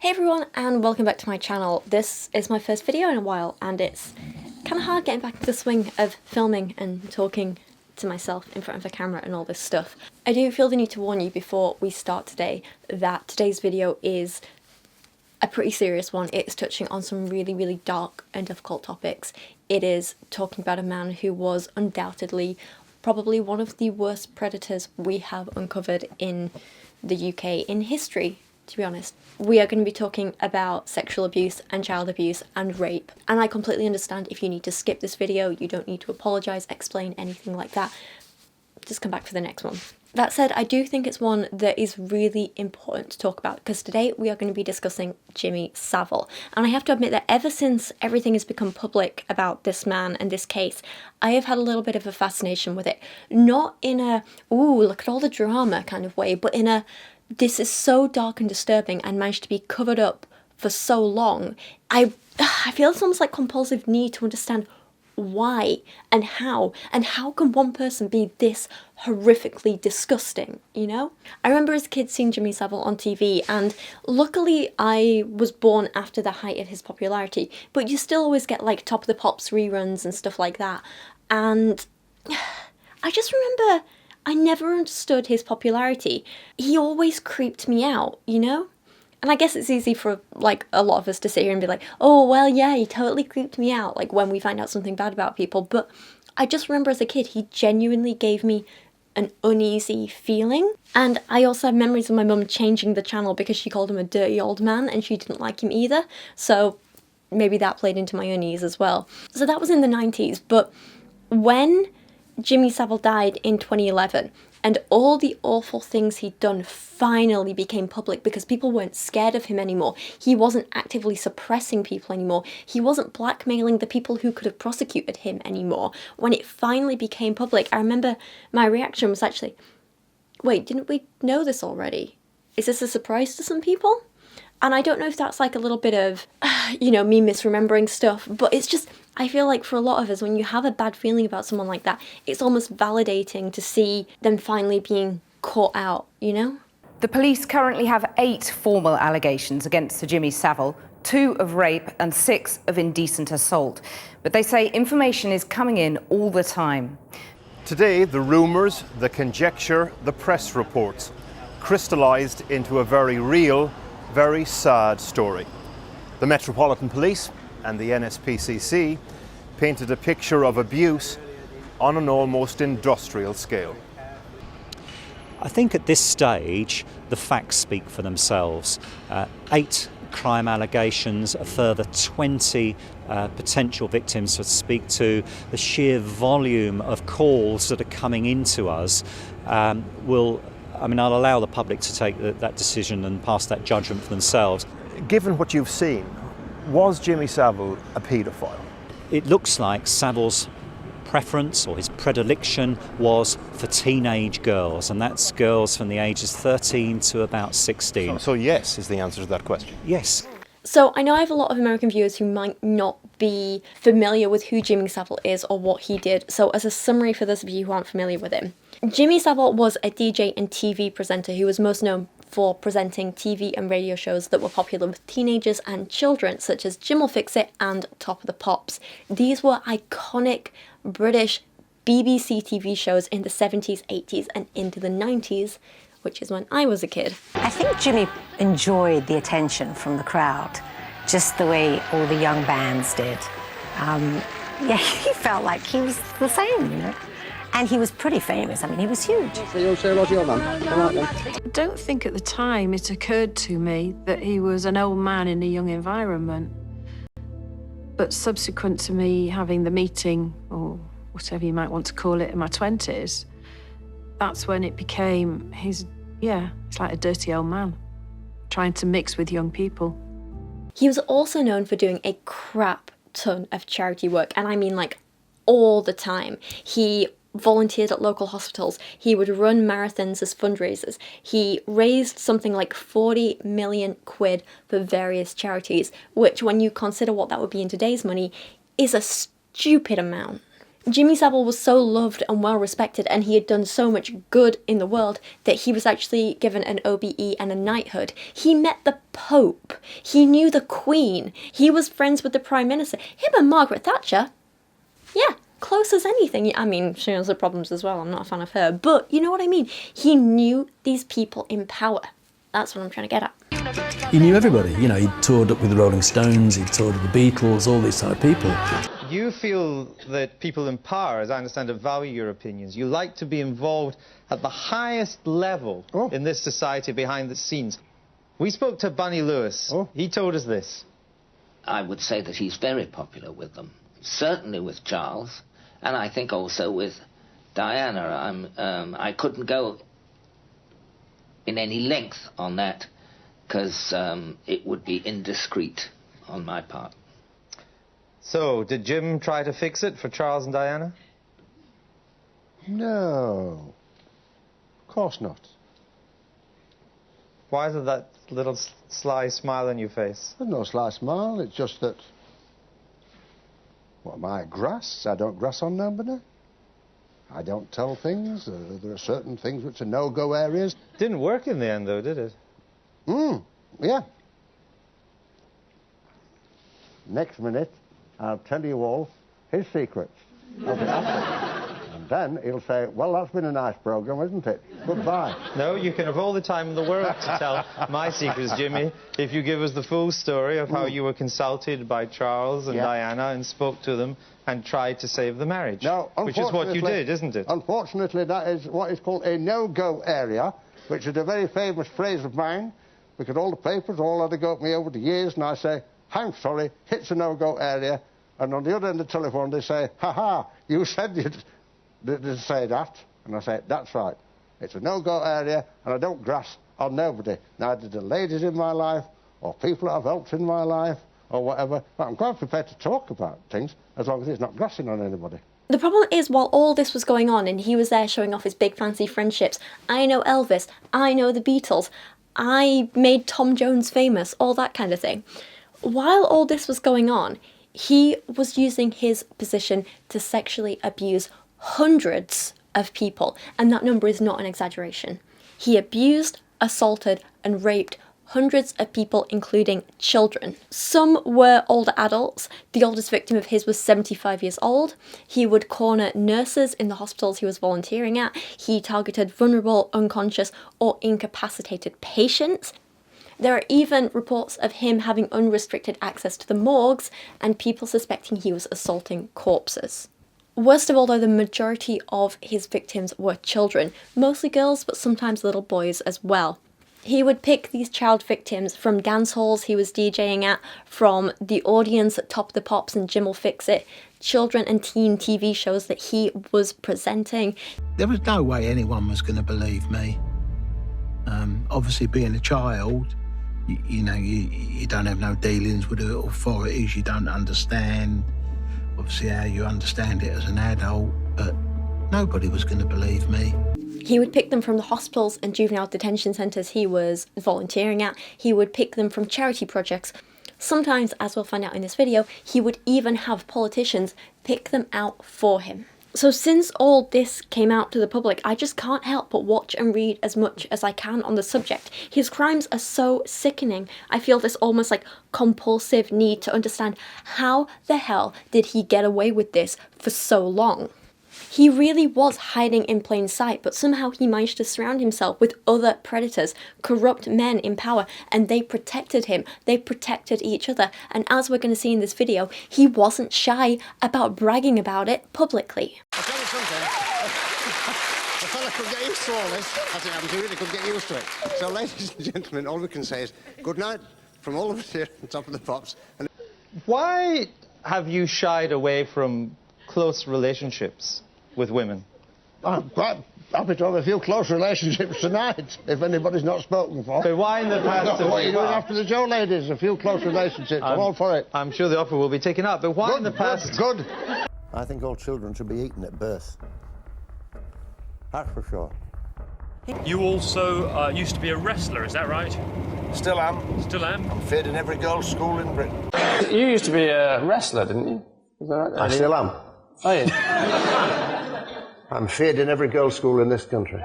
Hey everyone, and welcome back to my channel. This is my first video in a while, and it's kind of hard getting back into the swing of filming and talking to myself in front of a camera and all this stuff. I do feel the need to warn you before we start today that today's video is a pretty serious one. It's touching on some really dark and difficult topics. It is talking about a man who was undoubtedly probably one of the worst predators we have uncovered in the UK in history, to be honest. We are going to be talking about sexual abuse and child abuse and rape, and I completely understand if you need to skip this video. You don't need to apologise, explain anything like that. Just come back for the next one. That said, I do think it's one that is really important to talk about, because today we are going to be discussing Jimmy Savile. And I have to admit that ever since everything has become public about this man and this case, I have had a little bit of a fascination with it. Not in a, ooh, look at all the drama kind of way, but in a, this is so dark and disturbing and managed to be covered up for so long. I feel it's almost like compulsive need to understand why and how can one person be this horrifically disgusting, you know? I remember as a kid seeing Jimmy Savile on TV, and luckily I was born after the height of his popularity, but you still always get like Top of the Pops reruns and stuff like that, and I just remember I never understood his popularity. He always creeped me out, you know? And I guess it's easy for, like, a lot of us to sit here and be like, oh, well, yeah, he totally creeped me out, like, when we find out something bad about people. But I just remember as a kid, he genuinely gave me an uneasy feeling. And I also have memories of my mum changing the channel because she called him a dirty old man and she didn't like him either. So maybe that played into my unease as well. So that was in the 90s. But when Jimmy Savile died in 2011, and all the awful things he'd done finally became public because people weren't scared of him anymore. He wasn't actively suppressing people anymore. He wasn't blackmailing the people who could have prosecuted him anymore. When it finally became public, I remember my reaction was actually, wait, didn't we know this already? Is this a surprise to some people? And I don't know if that's like a little bit of, you know, me misremembering stuff, but it's just, I feel like for a lot of us, when you have a bad feeling about someone like that, it's almost validating to see them finally being caught out, you know? The police currently have 8 formal allegations against Sir Jimmy Savile, 2 of rape and 6 of indecent assault. But they say information is coming in all the time. Today, the rumours, the conjecture, the press reports crystallised into a very real, very sad story. The Metropolitan Police and the NSPCC painted a picture of abuse on an almost industrial scale. I think at this stage the facts speak for themselves. 8 crime allegations, a further 20 potential victims to speak to. The sheer volume of calls that are coming into us I'll allow the public to take that decision and pass that judgment for themselves. Given what you've seen, was Jimmy Savile a paedophile? It looks like Savile's preference or his predilection was for teenage girls, and that's girls from the ages 13 to about 16. So yes is the answer to that question. Yes. So I know I have a lot of American viewers who might not be familiar with who Jimmy Savile is or what he did. So as a summary for those of you who aren't familiar with him, Jimmy Savile was a DJ and TV presenter who was most known for presenting TV and radio shows that were popular with teenagers and children, such as Jim'll Fix It and Top of the Pops. These were iconic British BBC TV shows in the 70s, 80s and into the 90s, which is when I was a kid. I think Jimmy enjoyed the attention from the crowd, just the way all the young bands did. Yeah, he felt like he was the same, you know? And he was pretty famous. I mean, he was huge. I don't think at the time it occurred to me that he was an old man in a young environment. But subsequent to me having the meeting, or whatever you might want to call it, in my 20s, that's when it became he's like a dirty old man, trying to mix with young people. He was also known for doing a crap ton of charity work, and I mean like all the time. He volunteered at local hospitals, he would run marathons as fundraisers, he raised something like 40 million quid for various charities, which when you consider what that would be in today's money, is a stupid amount. Jimmy Savile was so loved and well respected, and he had done so much good in the world that he was actually given an OBE and a knighthood. He met the Pope. He knew the Queen. He was friends with the Prime Minister. Him and Margaret Thatcher. Yeah, close as anything. I mean, she has her problems as well. I'm not a fan of her. But you know what I mean? He knew these people in power. That's what I'm trying to get at. He knew everybody. You know, he toured up with the Rolling Stones, he toured with the Beatles, all these type of people. You feel that people in power, as I understand it, value your opinions. You like to be involved at the highest level in this society, behind the scenes. We spoke to Bunny Lewis. He told us this. I would say that he's very popular with them. Certainly with Charles, and I think also with Diana. I couldn't go in any length on that, because it would be indiscreet on my part. So, did Jim try to fix it for Charles and Diana? No, of course not. Why is there that little sly smile on your face? There's no sly smile, it's just that... What am I, grass? I don't grass on nobody. I don't tell things. There are certain things which are no-go areas. Didn't work in the end, though, did it? Yeah. Next minute, I'll tell you all his secrets. And then he'll say, well, that's been a nice programme, isn't it? Goodbye. No, you can have all the time in the world to tell my secrets, Jimmy, if you give us the full story of how you were consulted by Charles and Diana and spoke to them and tried to save the marriage. No, which is what you did, isn't it? Unfortunately, that is what is called a no-go area, which is a very famous phrase of mine, because all the papers all had to go at me over the years, and I say, I'm sorry, it's a no-go area. And on the other end of the telephone, they say, ha-ha, you said you'd say that. And I say, that's right. It's a no-go area, and I don't grass on nobody. Neither the ladies in my life, or people that I've helped in my life, or whatever. But I'm quite prepared to talk about things, as long as it's not grassing on anybody. The problem is, while all this was going on, and he was there showing off his big fancy friendships, I know Elvis, I know the Beatles, I made Tom Jones famous, all that kind of thing. While all this was going on, he was using his position to sexually abuse hundreds of people, and that number is not an exaggeration. He abused, assaulted, and raped hundreds of people, including children. Some were older adults. The oldest victim of his was 75 years old. He would corner nurses in the hospitals he was volunteering at. He targeted vulnerable, unconscious, or incapacitated patients. There are even reports of him having unrestricted access to the morgues and people suspecting he was assaulting corpses. Worst of all, though, the majority of his victims were children, mostly girls, but sometimes little boys as well. He would pick these child victims from dance halls he was DJing at, from the audience at Top of the Pops and Jim'll Fix It, children and teen TV shows that he was presenting. There was no way anyone was going to believe me. Obviously, being a child, you know, you don't have no dealings with the authorities, you don't understand, obviously, how you understand it as an adult, but nobody was going to believe me. He would pick them from the hospitals and juvenile detention centres he was volunteering at. He would pick them from charity projects. Sometimes, as we'll find out in this video, he would even have politicians pick them out for him. So since all this came out to the public, I just can't help but watch and read as much as I can on the subject. His crimes are so sickening. I feel this almost like compulsive need to understand how the hell did he get away with this for so long. He really was hiding in plain sight, but somehow he managed to surround himself with other predators, corrupt men in power, and they protected him. They protected each other. And as we're going to see in this video, he wasn't shy about bragging about it publicly. I'll tell you something. The fella could get used to all this. As it happened to you, they could get used to it. So, ladies and gentlemen, all we can say is good night from all of us here on Top of the Pops. And why have you shied away from close relationships with women? I'm quite happy to have a few close relationships tonight, if anybody's not spoken for. But why in the past... What are you doing after the Joe ladies? A few close relationships, I'm all for it. I'm sure the offer will be taken up, but why in the past... Good. I think all children should be eaten at birth. That's for sure. You also used to be a wrestler, is that right? Still am. Still am? I'm fit in every girls' school in Britain. You used to be a wrestler, didn't you? Is that right? I still am. Are you? I'm feared in every girls' school in this country.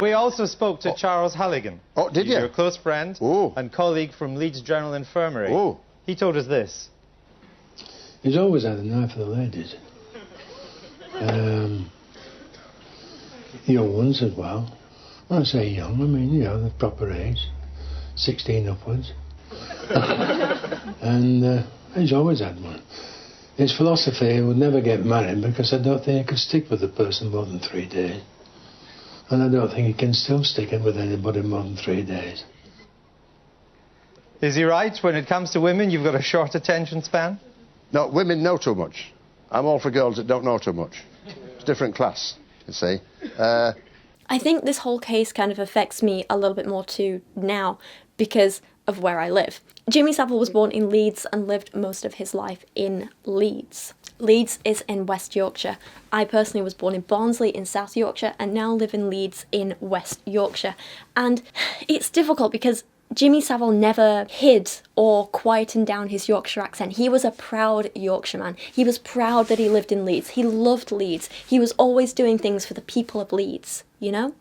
We also spoke to Charles Halligan. Oh, did you? Your close friend and colleague from Leeds General Infirmary. He told us this. He's always had an eye for the ladies. Young ones as well. When I say young, I mean, you know, the proper age. 16 upwards. And he's always had one. His philosophy, he would never get married because I don't think he could stick with a person more than 3 days. And I don't think he can still stick it with anybody more than 3 days. Is he right? When it comes to women, you've got a short attention span? No, women know too much. I'm all for girls that don't know too much. It's a different class, you see. I think this whole case kind of affects me a little bit more too now because of where I live. Jimmy Savile was born in Leeds and lived most of his life in Leeds. Leeds is in West Yorkshire. I personally was born in Barnsley in South Yorkshire and now live in Leeds in West Yorkshire. And it's difficult because Jimmy Savile never hid or quietened down his Yorkshire accent. He was a proud Yorkshireman. He was proud that he lived in Leeds. He loved Leeds. He was always doing things for the people of Leeds, you know?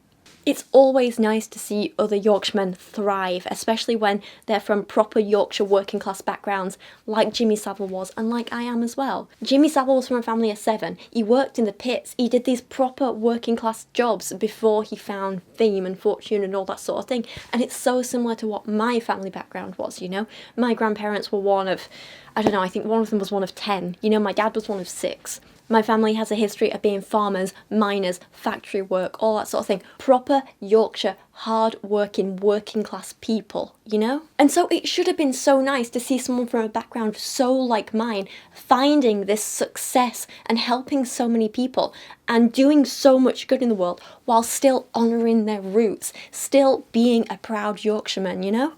It's always nice to see other Yorkshiremen thrive, especially when they're from proper Yorkshire working class backgrounds, like Jimmy Savile was, and like I am as well. Jimmy Savile was from a family of 7. He worked in the pits. He did these proper working class jobs before he found fame and fortune and all that sort of thing. And it's so similar to what my family background was, you know? My grandparents were one of, I don't know, I think one of them was one of 10. You know, my dad was one of 6. My family has a history of being farmers, miners, factory work, all that sort of thing. Proper Yorkshire, hard-working, working-class people, you know? And so it should have been so nice to see someone from a background so like mine finding this success and helping so many people and doing so much good in the world while still honouring their roots, still being a proud Yorkshireman, you know?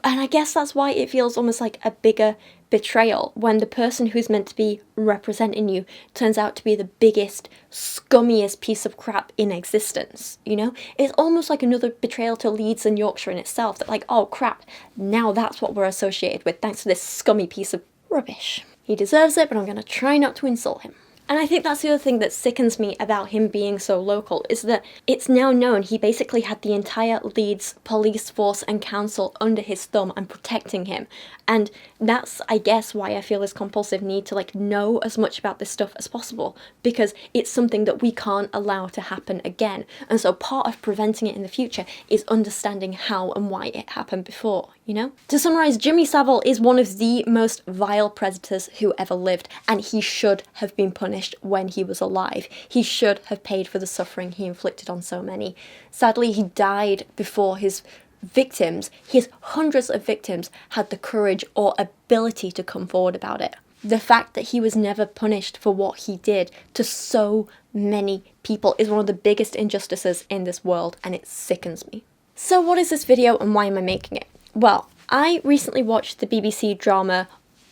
And I guess that's why it feels almost like a bigger betrayal when the person who's meant to be representing you turns out to be the biggest, scummiest piece of crap in existence, you know? It's almost like another betrayal to Leeds and Yorkshire in itself, that like, oh crap, now that's what we're associated with thanks to this scummy piece of rubbish. He deserves it, but I'm going to try not to insult him. And I think that's the other thing that sickens me about him being so local, is that it's now known he basically had the entire Leeds police force and council under his thumb and protecting him. And that's, I guess, why I feel this compulsive need to, like, know as much about this stuff as possible, because it's something that we can't allow to happen again. And so part of preventing it in the future is understanding how and why it happened before, you know? To summarise, Jimmy Savile is one of the most vile predators who ever lived, and he should have been punished when he was alive. He should have paid for the suffering he inflicted on so many. Sadly, he died before his victims, his hundreds of victims, had the courage or ability to come forward about it. The fact that he was never punished for what he did to so many people is one of the biggest injustices in this world, and it sickens me. So what is this video and why am I making it? Well, I recently watched the BBC drama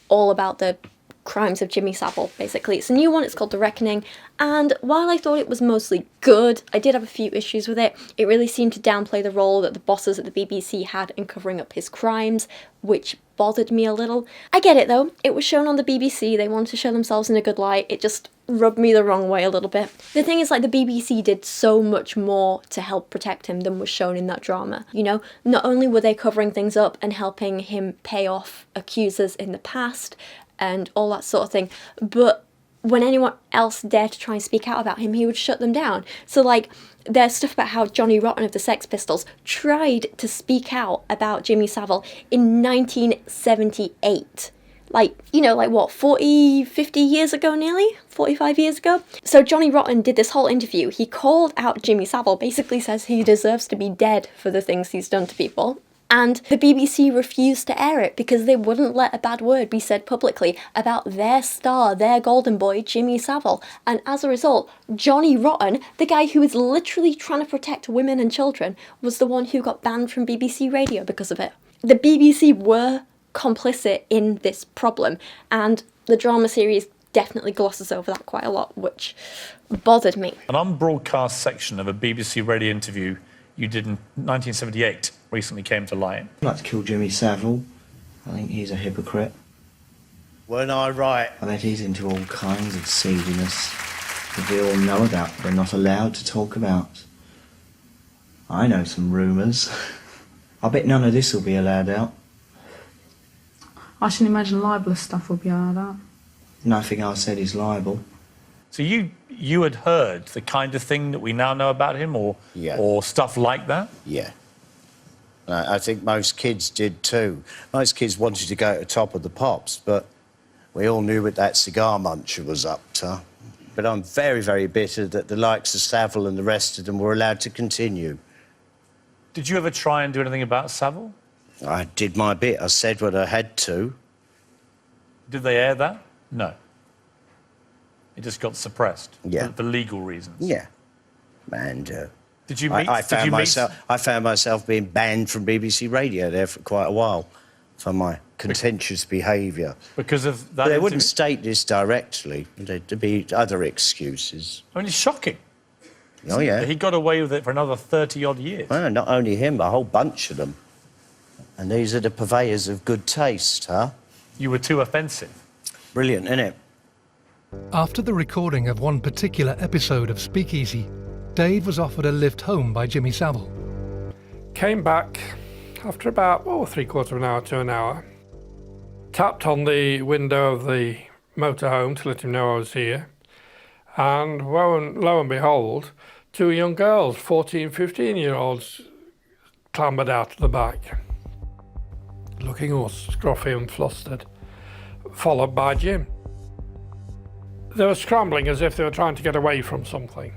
all about the crimes of Jimmy Savile, basically. It's a new one, it's called The Reckoning, and while I thought it was mostly good, I did have a few issues with it. It really seemed to downplay the role that the bosses at the BBC had in covering up his crimes, which bothered me a little. I get it though, it was shown on the BBC, they wanted to show themselves in a good light, it just rubbed me the wrong way a little bit. The thing is, like, the BBC did so much more to help protect him than was shown in that drama, you know? Not only were they covering things up and helping him pay off accusers in the past, and all that sort of thing, but when anyone else dared to try and speak out about him, he would shut them down. So, like, there's stuff about how Johnny Rotten of the Sex Pistols tried to speak out about Jimmy Savile in 1978. Like, you know, like what, 40, 50 years ago nearly? 45 years ago? So Johnny Rotten did this whole interview. He called out Jimmy Savile, basically says he deserves to be dead for the things he's done to people. And the BBC refused to air it because they wouldn't let a bad word be said publicly about their star, their golden boy, Jimmy Savile. And as a result, Johnny Rotten, the guy who is literally trying to protect women and children, was the one who got banned from BBC Radio because of it. The BBC were complicit in this problem, and the drama series definitely glosses over that quite a lot, which bothered me. An unbroadcast section of a BBC radio interview you did in 1978 recently came to light. I'd like to kill Jimmy Savile. I think he's a hypocrite. Weren't I right? I bet he's into all kinds of seediness that we all know about but are not allowed to talk about. I know some rumours. I bet none of this will be allowed out. I should imagine libelous stuff will be allowed out. Nothing I said is liable. So you had heard the kind of thing that we now know about him, or stuff like that? Yeah. I think most kids did too. Most kids wanted to go to the top of the pops, but we all knew what that cigar muncher was up to. But I'm very, very bitter that the likes of Savile and the rest of them were allowed to continue. Did you ever try and do anything about Savile? I did my bit. I said what I had to. Did they air that? No. It just got suppressed. Yeah. For legal reasons. Yeah. And did you meet? I found myself being banned from BBC Radio there for quite a while for my contentious behaviour. Because of that? But they wouldn't state this directly. There'd be other excuses. I mean, it's shocking. Oh, yeah. He got away with it for another 30-odd years. Well, not only him, a whole bunch of them. And these are the purveyors of good taste, huh? You were too offensive. Brilliant, innit? After the recording of one particular episode of Speakeasy, Dave was offered a lift home by Jimmy Savile. Came back after about, three-quarters of an hour to an hour. Tapped on the window of the motorhome to let him know I was here. And lo and behold, two young girls, 14, 15-year-olds, clambered out of the back, looking all scruffy and flustered, followed by Jim. They were scrambling as if they were trying to get away from something.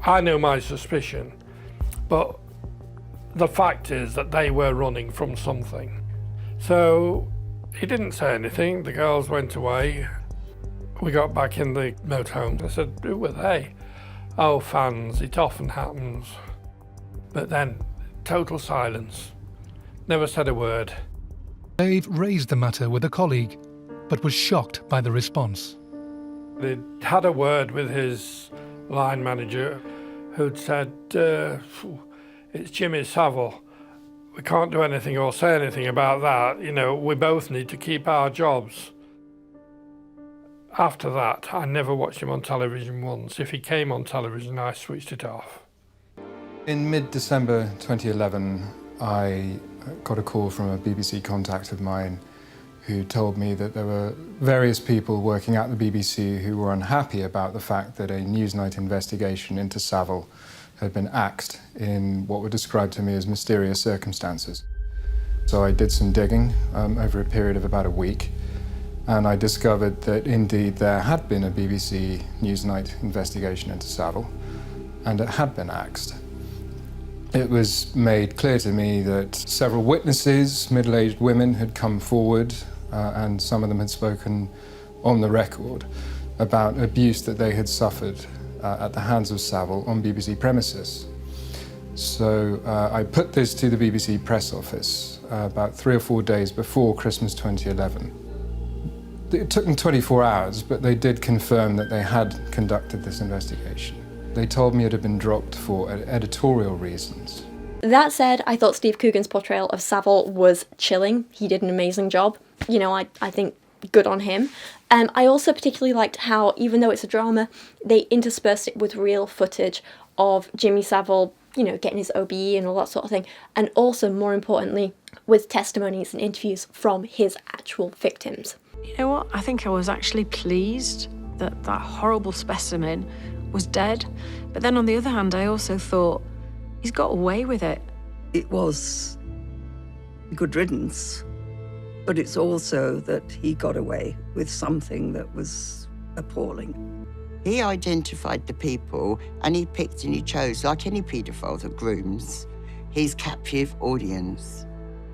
I knew my suspicion, but the fact is that they were running from something. So he didn't say anything. The girls went away. We got back in the motorhome. I said, who were they? Oh, fans, it often happens. But then, total silence. Never said a word. Dave raised the matter with a colleague, but was shocked by the response. They'd had a word with his line manager, who'd said, it's Jimmy Savile. We can't do anything or say anything about that. You know, we both need to keep our jobs. After that, I never watched him on television once. If he came on television, I switched it off. In mid-December 2011, I got a call from a BBC contact of mine who told me that there were various people working at the BBC who were unhappy about the fact that a Newsnight investigation into Savile had been axed in what were described to me as mysterious circumstances. So I did some digging over a period of about a week, and I discovered that indeed there had been a BBC Newsnight investigation into Savile, and it had been axed. It was made clear to me that several witnesses, middle-aged women, had come forward, and some of them had spoken on the record about abuse that they had suffered at the hands of Savile on BBC premises. So I put this to the BBC press office about 3 or 4 days before Christmas 2011. It took them 24 hours, but they did confirm that they had conducted this investigation. They told me it had been dropped for editorial reasons. That said, I thought Steve Coogan's portrayal of Savile was chilling. He did an amazing job. You know, I think good on him. I also particularly liked how, even though it's a drama, they interspersed it with real footage of Jimmy Savile, you know, getting his OBE and all that sort of thing. And also, more importantly, with testimonies and interviews from his actual victims. You know what? I think I was actually pleased that that horrible specimen was dead. But then on the other hand, I also thought, he's got away with it. It was good riddance, but it's also that he got away with something that was appalling. He identified the people and he picked and he chose, like any paedophile that grooms, his captive audience.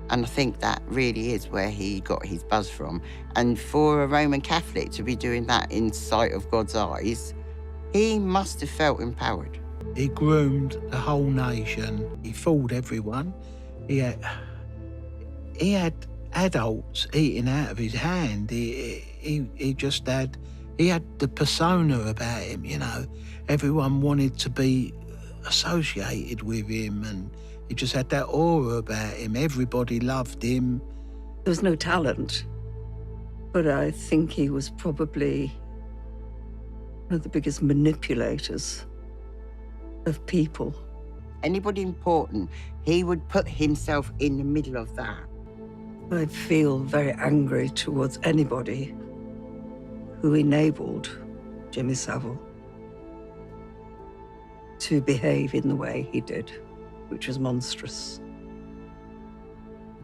And I think that really is where he got his buzz from. And for a Roman Catholic to be doing that in sight of God's eyes, he must have felt empowered. He groomed the whole nation. He fooled everyone. He had adults eating out of his hand. He had the persona about him, you know. Everyone wanted to be associated with him, and he just had that aura about him. Everybody loved him. There was no talent. But I think he was probably one of the biggest manipulators of people. Anybody important, he would put himself in the middle of that. I feel very angry towards anybody who enabled Jimmy Savile to behave in the way he did, which was monstrous.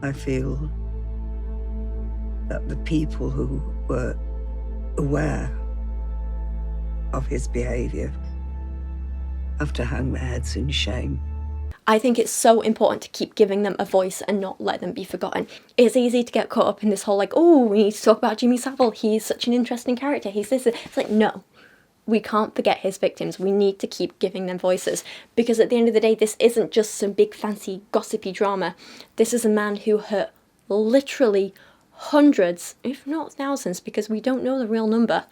I feel that the people who were aware of his behavior have to hang their heads in shame. I think it's so important to keep giving them a voice and not let them be forgotten. It's easy to get caught up in this whole like, oh, we need to talk about Jimmy Savile, he's such an interesting character, he's this. It's like, no, we can't forget his victims. We need to keep giving them voices, because at the end of the day, this isn't just some big fancy gossipy drama. This is a man who hurt literally hundreds, if not thousands, because we don't know the real number,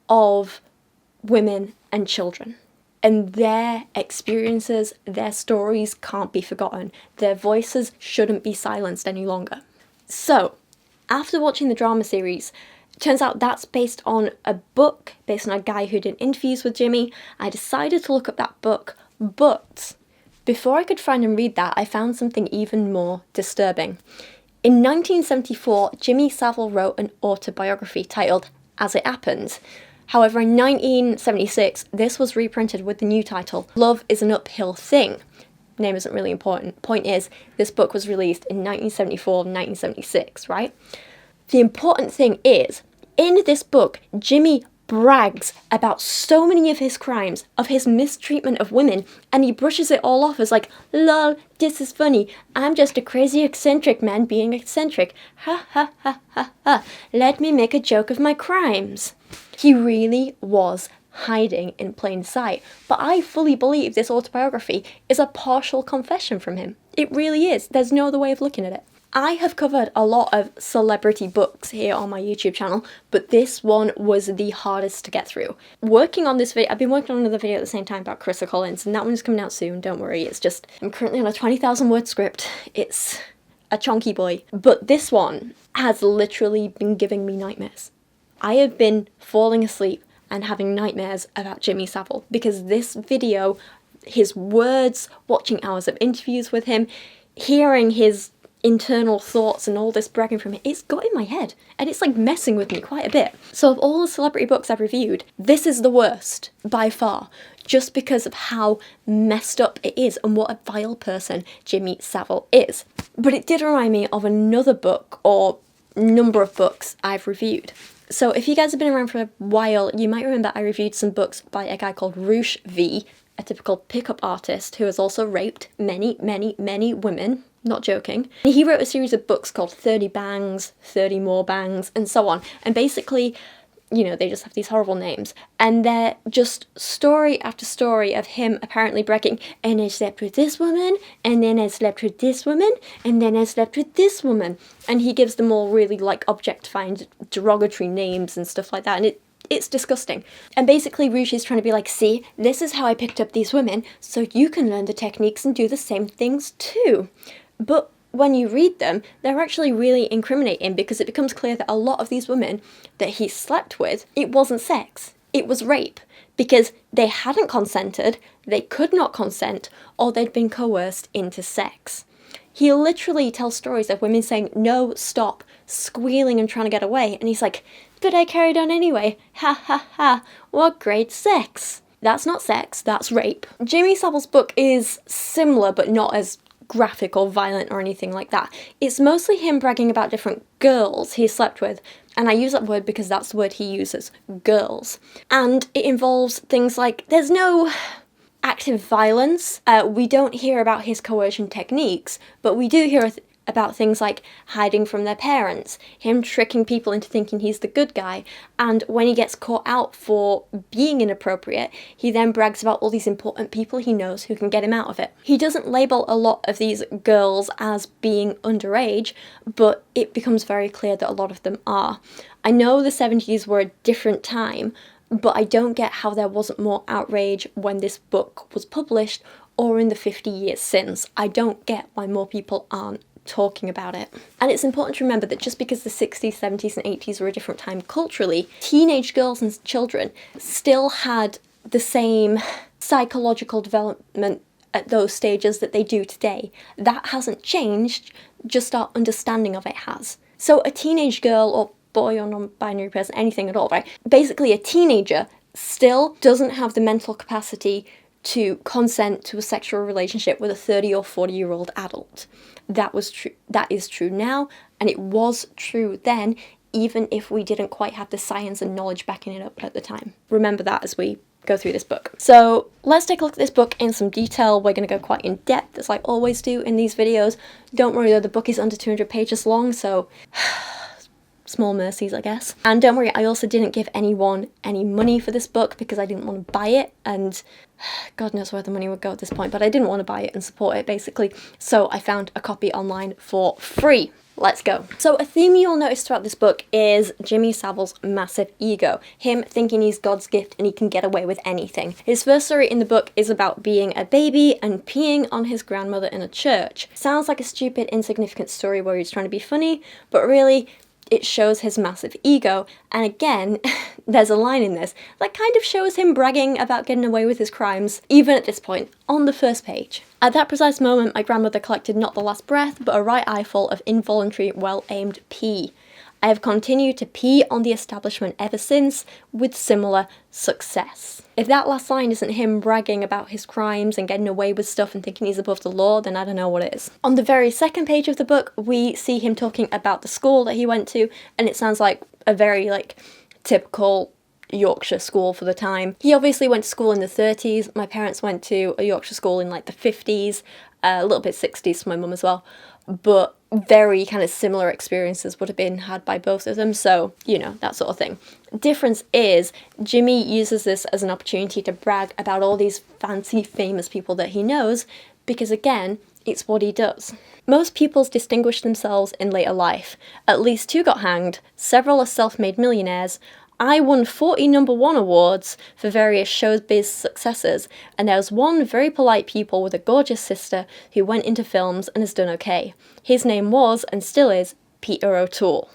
of women and children. And their experiences, their stories can't be forgotten. Their voices shouldn't be silenced any longer. So, after watching the drama series, it turns out that's based on a book, based on a guy who did interviews with Jimmy. I decided to look up that book, but before I could find and read that, I found something even more disturbing. In 1974, Jimmy Savile wrote an autobiography titled As It Happened. However, in 1976, this was reprinted with the new title, Love is an Uphill Thing. Name isn't really important. Point is, this book was released in 1974, 1976, right? The important thing is, in this book, Jimmy brags about so many of his crimes, of his mistreatment of women, and he brushes it all off as like, lol, this is funny, I'm just a crazy eccentric man being eccentric, ha ha ha ha ha, let me make a joke of my crimes. He really was hiding in plain sight, but I fully believe this autobiography is a partial confession from him. It really is, there's no other way of looking at it. I have covered a lot of celebrity books here on my YouTube channel, but this one was the hardest to get through. Working on this video, I've been working on another video at the same time about Chrissa Collins, and that one's coming out soon, don't worry, it's just, I'm currently on a 20,000 word script, it's a chunky boy. But this one has literally been giving me nightmares. I have been falling asleep and having nightmares about Jimmy Savile, because this video, his words, watching hours of interviews with him, hearing his internal thoughts and all this bragging from him, it's got in my head and it's like messing with me quite a bit. So of all the celebrity books I've reviewed, this is the worst by far, just because of how messed up it is and what a vile person Jimmy Savile is. But it did remind me of another book, or number of books I've reviewed. So if you guys have been around for a while, you might remember I reviewed some books by a guy called Roosh V, a typical pickup artist who has also raped many, many, many women. Not joking. He wrote a series of books called 30 Bangs, 30 More Bangs, and so on. And basically, you know, they just have these horrible names. And they're just story after story of him apparently bragging, and I slept with this woman, and then I slept with this woman, and then I slept with this woman. And he gives them all really, like, objectifying, derogatory names and stuff like that. And it's disgusting. And basically Roosh is trying to be like, see, this is how I picked up these women, so you can learn the techniques and do the same things too. But when you read them, they're actually really incriminating, because it becomes clear that a lot of these women that he slept with, it wasn't sex, it was rape, because they hadn't consented, they could not consent, or they'd been coerced into sex. He literally tells stories of women saying, no, stop, squealing and trying to get away, and he's like, but I carried on anyway, ha ha ha, what great sex. That's not sex, that's rape. Jimmy Savile's book is similar, but not as graphic or violent or anything like that. It's mostly him bragging about different girls he slept with, and I use that word because that's the word he uses, girls. And it involves things like, there's no active violence, we don't hear about his coercion techniques, but we do hear about things like hiding from their parents, him tricking people into thinking he's the good guy, and when he gets caught out for being inappropriate, he then brags about all these important people he knows who can get him out of it. He doesn't label a lot of these girls as being underage, but it becomes very clear that a lot of them are. I know the 70s were a different time, but I don't get how there wasn't more outrage when this book was published, or in the 50 years since. I don't get why more people aren't talking about it. And it's important to remember that just because the 60s, 70s and 80s were a different time culturally, teenage girls and children still had the same psychological development at those stages that they do today. That hasn't changed, just our understanding of it has. So a teenage girl or boy or non-binary person, anything at all, right? Basically a teenager still doesn't have the mental capacity to consent to a sexual relationship with a 30 or 40-year-old adult. That was true. That is true now, and it was true then, even if we didn't quite have the science and knowledge backing it up at the time. Remember that as we go through this book. So let's take a look at this book in some detail. We're going to go quite in depth, as I always do in these videos. Don't worry though, the book is under 200 pages long, so small mercies, I guess. And don't worry, I also didn't give anyone any money for this book because I didn't want to buy it, and God knows where the money would go at this point, but I didn't want to buy it and support it, basically. So I found a copy online for free. Let's go. So a theme you'll notice throughout this book is Jimmy Savile's massive ego. Him thinking he's God's gift and he can get away with anything. His first story in the book is about being a baby and peeing on his grandmother in a church. Sounds like a stupid, insignificant story where he's trying to be funny, but really, it shows his massive ego, and again, there's a line in this that kind of shows him bragging about getting away with his crimes, even at this point, on the first page. At that precise moment, my grandmother collected not the last breath, but a right eyeful of involuntary, well-aimed pee. I have continued to pee on the establishment ever since, with similar success. If that last line isn't him bragging about his crimes and getting away with stuff and thinking he's above the law, then I don't know what is. On the very second page of the book, we see him talking about the school that he went to, and it sounds like a very, typical Yorkshire school for the time. He obviously went to school in the 30s. My parents went to a Yorkshire school in, the 50s, a little bit 60s for my mum as well, but very kind of similar experiences would have been had by both of them, so, you know, that sort of thing. Difference is, Jimmy uses this as an opportunity to brag about all these fancy, famous people that he knows, because again, it's what he does. Most pupils distinguish themselves in later life. At least 2 got hanged, several are self-made millionaires. I won 40 number 1 awards for various showbiz successes, and there's one very polite pupil with a gorgeous sister who went into films and has done okay. His name was, and still is, Peter O'Toole.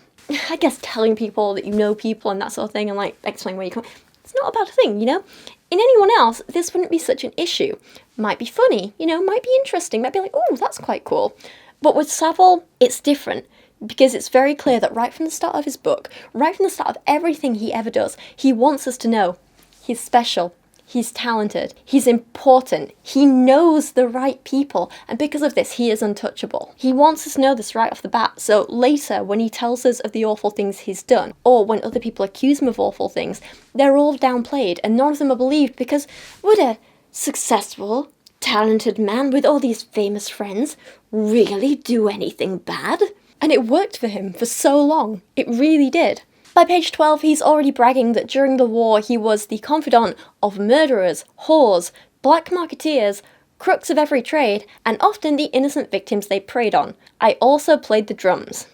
I guess telling people that you know people and that sort of thing and explaining where you come, it's not a bad thing, you know? In anyone else, this wouldn't be such an issue. Might be funny, you know, might be interesting, might be like, oh, that's quite cool. But with Savile, it's different, because it's very clear that right from the start of his book, right from the start of everything he ever does, he wants us to know he's special, he's talented, he's important, he knows the right people, and because of this, he is untouchable. He wants us to know this right off the bat, so later, when he tells us of the awful things he's done, or when other people accuse him of awful things, they're all downplayed, and none of them are believed, because would a successful, talented man with all these famous friends really do anything bad? And it worked for him for so long. It really did. By page 12, he's already bragging that during the war he was the confidant of murderers, whores, black marketeers, crooks of every trade, and often the innocent victims they preyed on. I also played the drums.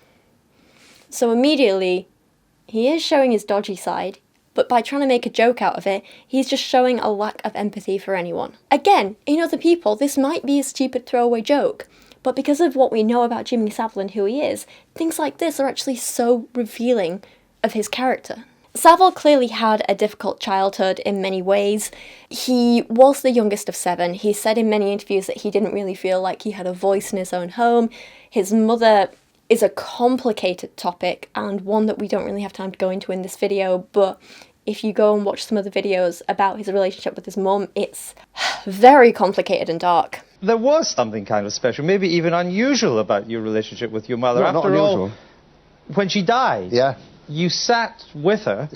So immediately, he is showing his dodgy side, but by trying to make a joke out of it, he's just showing a lack of empathy for anyone. Again, in other people, this might be a stupid throwaway joke, but because of what we know about Jimmy Savile and who he is, things like this are actually so revealing of his character. Savile clearly had a difficult childhood in many ways. He was the youngest of 7. He said in many interviews that he didn't really feel like he had a voice in his own home. His mother is a complicated topic and one that we don't really have time to go into in this video, but if you go and watch some of the videos about his relationship with his mum, it's very complicated and dark. There was something kind of special, maybe even unusual about your relationship with your mother. No, After not unusual. all, when she died, you sat with her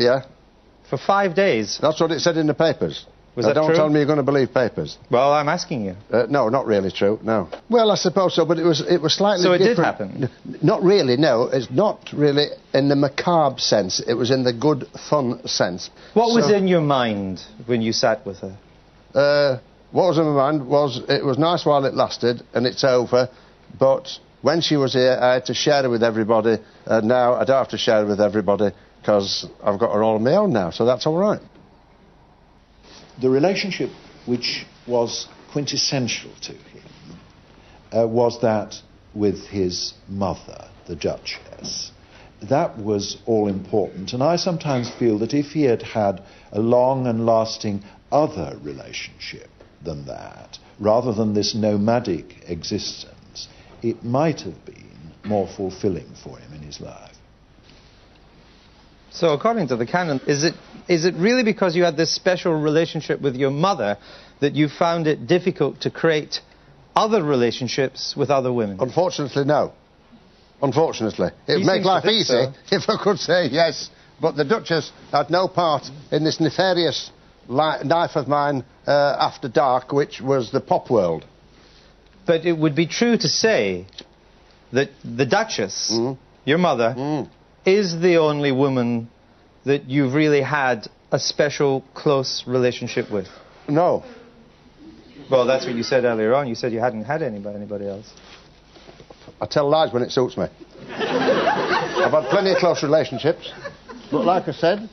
for 5 days. That's what it said in the papers. Was that don't true? tell me you're going to believe papers. Well, I'm asking you. No, not really true, no. Well, I suppose so, but it was slightly So it different. did happen? Not really, no. It's not really in the macabre sense. It was in the good, fun sense. What was in your mind when you sat with her? What was in my mind was it was nice while it lasted, and it's over, but when she was here, I had to share it with everybody, and now I don't have to share it with everybody, because I've got her all on my own now, so that's all right. The relationship which was quintessential to him was that with his mother, the Duchess. That was all important, and I sometimes feel that if he had had a long and lasting other relationship than that, rather than this nomadic existence, it might have been more fulfilling for him in his life. So according to the canon, is it really because you had this special relationship with your mother that you found it difficult to create other relationships with other women? Unfortunately, no. Unfortunately. It would make life easy if I could say yes, but the Duchess had no part in this nefarious life of mine after dark, which was the pop world. But it would be true to say that the Duchess, your mother, is the only woman that you've really had a special, close relationship with. No. Well, that's what you said earlier on. You said you hadn't had anybody else. I tell lies when it suits me. I've had plenty of close relationships, but like I said,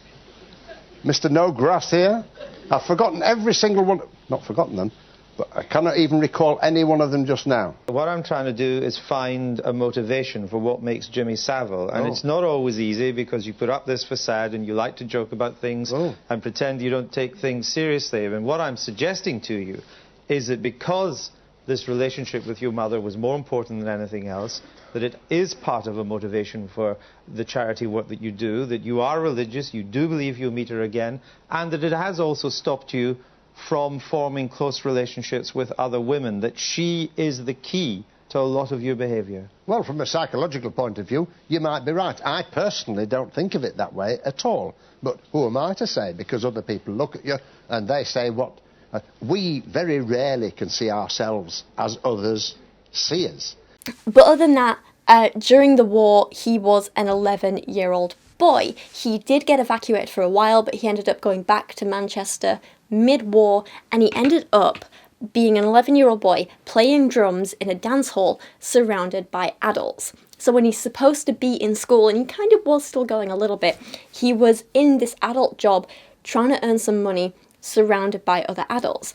Mr. No Grass here, I've forgotten every single one. Not forgotten them, but I cannot even recall any one of them just now. What I'm trying to do is find a motivation for what makes Jimmy Savile, and it's not always easy because you put up this facade and you like to joke about things and pretend you don't take things seriously. And what I'm suggesting to you is that because this relationship with your mother was more important than anything else, that it is part of a motivation for the charity work that you do, that you are religious, you do believe you'll meet her again, and that it has also stopped you from forming close relationships with other women, that she is the key to a lot of your behaviour. Well, from a psychological point of view, you might be right. I personally don't think of it that way at all. But who am I to say? Because other people look at you and they say what... we very rarely can see ourselves as others see us. But other than that, during the war, he was an 11-year-old boy. He did get evacuated for a while, but he ended up going back to Manchester mid-war, and he ended up being an 11-year-old boy playing drums in a dance hall surrounded by adults. So when he's supposed to be in school, and he kind of was still going a little bit, he was in this adult job trying to earn some money surrounded by other adults.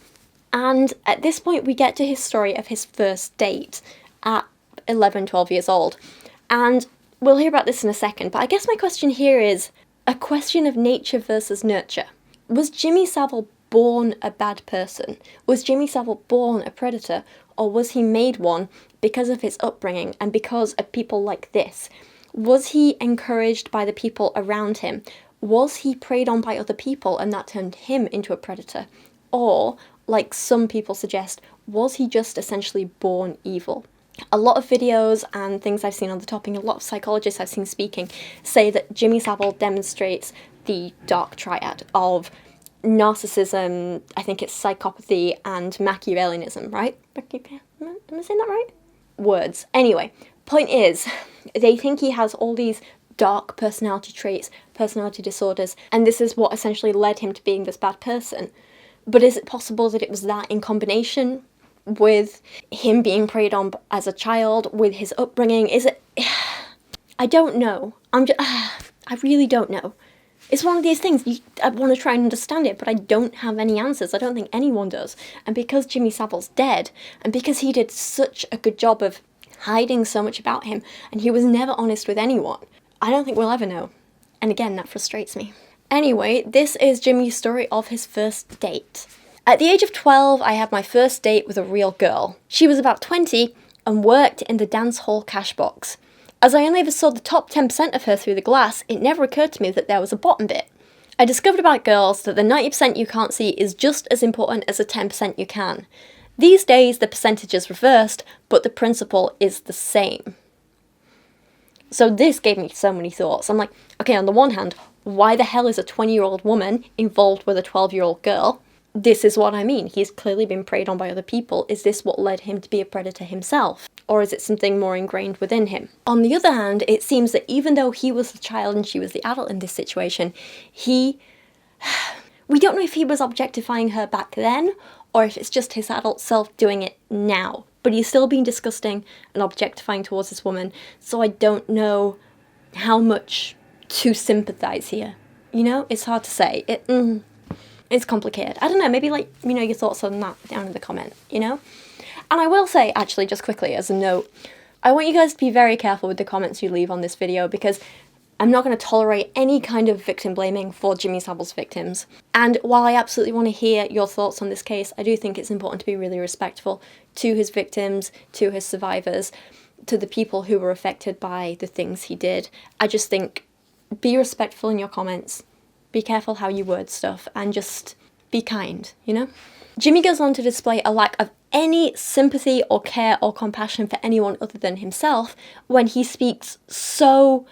And at this point we get to his story of his first date at 11, 12 years old. And we'll hear about this in a second, but I guess my question here is a question of nature versus nurture. Was Jimmy Savile born a bad person? Was Jimmy Savile born a predator? Or was he made one because of his upbringing and because of people like this? Was he encouraged by the people around him? Was he preyed on by other people and that turned him into a predator? Or, like some people suggest, was he just essentially born evil? A lot of videos and things I've seen on the topic, a lot of psychologists I've seen speaking, say that Jimmy Savile demonstrates the dark triad of narcissism, I think it's psychopathy, and Machiavellianism, right? Am I saying that right? Words. Anyway, point is, they think he has all these dark personality traits, personality disorders, and this is what essentially led him to being this bad person. But is it possible that it was that in combination with him being preyed on as a child, with his upbringing? Is it... I don't know. I really don't know. It's one of these things, I want to try and understand it, but I don't have any answers. I don't think anyone does. And because Jimmy Savile's dead, and because he did such a good job of hiding so much about him, and he was never honest with anyone, I don't think we'll ever know. And again, that frustrates me. Anyway, this is Jimmy's story of his first date. At the age of 12, I had my first date with a real girl. She was about 20 and worked in the dance hall cash box. As I only ever saw the top 10% of her through the glass, it never occurred to me that there was a bottom bit. I discovered about girls that the 90% you can't see is just as important as the 10% you can. These days, the percentage is reversed, but the principle is the same. So this gave me so many thoughts. I'm like, okay, on the one hand, why the hell is a 20-year-old woman involved with a 12-year-old girl? This is what I mean. He's clearly been preyed on by other people. Is this what led him to be a predator himself? Or is it something more ingrained within him? On the other hand, it seems that even though he was the child and she was the adult in this situation, we don't know if he was objectifying her back then, or if it's just his adult self doing it now. But he's still being disgusting and objectifying towards this woman, so I don't know how much to sympathise here. You know, it's hard to say. It's complicated. I don't know, maybe like, you know, your thoughts on that down in the comment, you know? And I will say, actually, just quickly as a note, I want you guys to be very careful with the comments you leave on this video, because I'm not going to tolerate any kind of victim blaming for Jimmy Savile's victims. And while I absolutely want to hear your thoughts on this case, I do think it's important to be really respectful to his victims, to his survivors, to the people who were affected by the things he did. I just think, be respectful in your comments, be careful how you word stuff, and just be kind, you know? Jimmy goes on to display a lack of any sympathy or care or compassion for anyone other than himself when he speaks so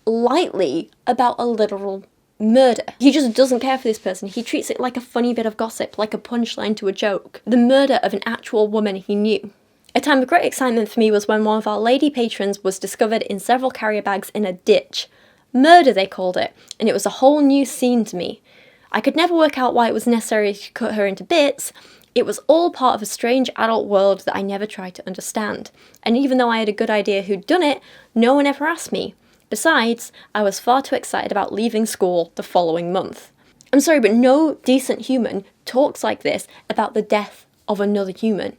lightly about a literal murder. He just doesn't care for this person. He treats it like a funny bit of gossip, like a punchline to a joke. The murder of an actual woman he knew. A time of great excitement for me was when one of our lady patrons was discovered in several carrier bags in a ditch. Murder, they called it, and it was a whole new scene to me. I could never work out why it was necessary to cut her into bits. It was all part of a strange adult world that I never tried to understand. And even though I had a good idea who'd done it, no one ever asked me. Besides, I was far too excited about leaving school the following month. I'm sorry, but no decent human talks like this about the death of another human.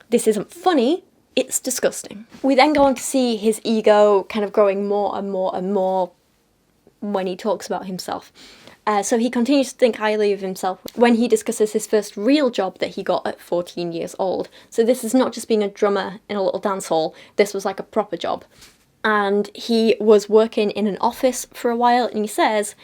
This isn't funny, it's disgusting. We then go on to see his ego kind of growing more and more and more when he talks about himself. So he continues to think highly of himself when he discusses his first real job that he got at 14 years old. So this is not just being a drummer in a little dance hall, this was like a proper job. And he was working in an office for a while, and he says,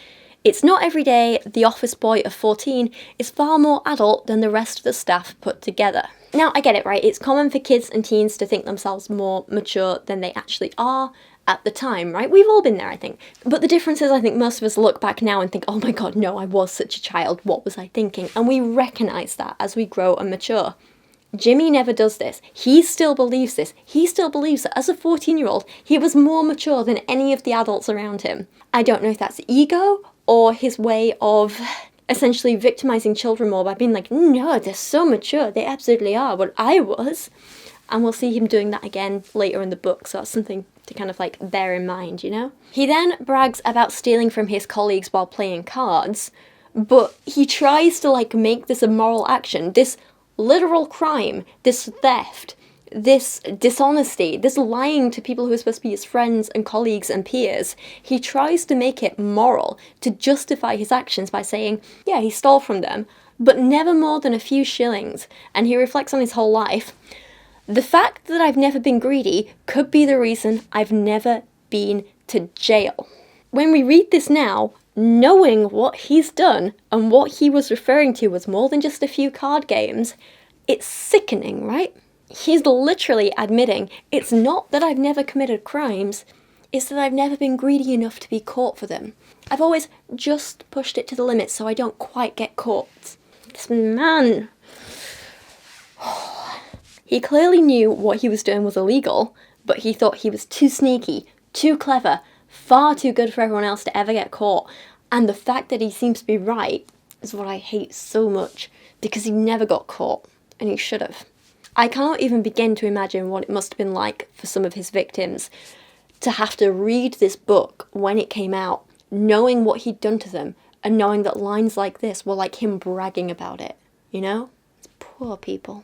"It's not every day the office boy of 14 is far more adult than the rest of the staff put together." Now, I get it, right? It's common for kids and teens to think themselves more mature than they actually are at the time, right? We've all been there, I think. But the difference is, I think most of us look back now and think, oh my god, no, I was such a child, what was I thinking? And we recognise that as we grow and mature. Jimmy never does this. He still believes this. He still believes that as a 14-year-old, he was more mature than any of the adults around him. I don't know if that's ego or his way of essentially victimising children more by being like, no, they're so mature, they absolutely are, what I was. And we'll see him doing that again later in the book, so that's something to kind of like bear in mind, you know? He then brags about stealing from his colleagues while playing cards, but he tries to like make this a moral action, this literal crime, this theft, this dishonesty, this lying to people who are supposed to be his friends and colleagues and peers. He tries to make it moral, to justify his actions by saying, yeah, he stole from them, but never more than a few shillings, and he reflects on his whole life. The fact that I've never been greedy could be the reason I've never been to jail. When we read this now, knowing what he's done and what he was referring to was more than just a few card games, it's sickening, right? He's literally admitting, it's not that I've never committed crimes, it's that I've never been greedy enough to be caught for them. I've always just pushed it to the limit so I don't quite get caught. This man... He clearly knew what he was doing was illegal, but he thought he was too sneaky, too clever, far too good for everyone else to ever get caught. And the fact that he seems to be right is what I hate so much, because he never got caught, and he should have. I cannot even begin to imagine what it must have been like for some of his victims to have to read this book when it came out, knowing what he'd done to them, and knowing that lines like this were like him bragging about it, you know? It's poor people.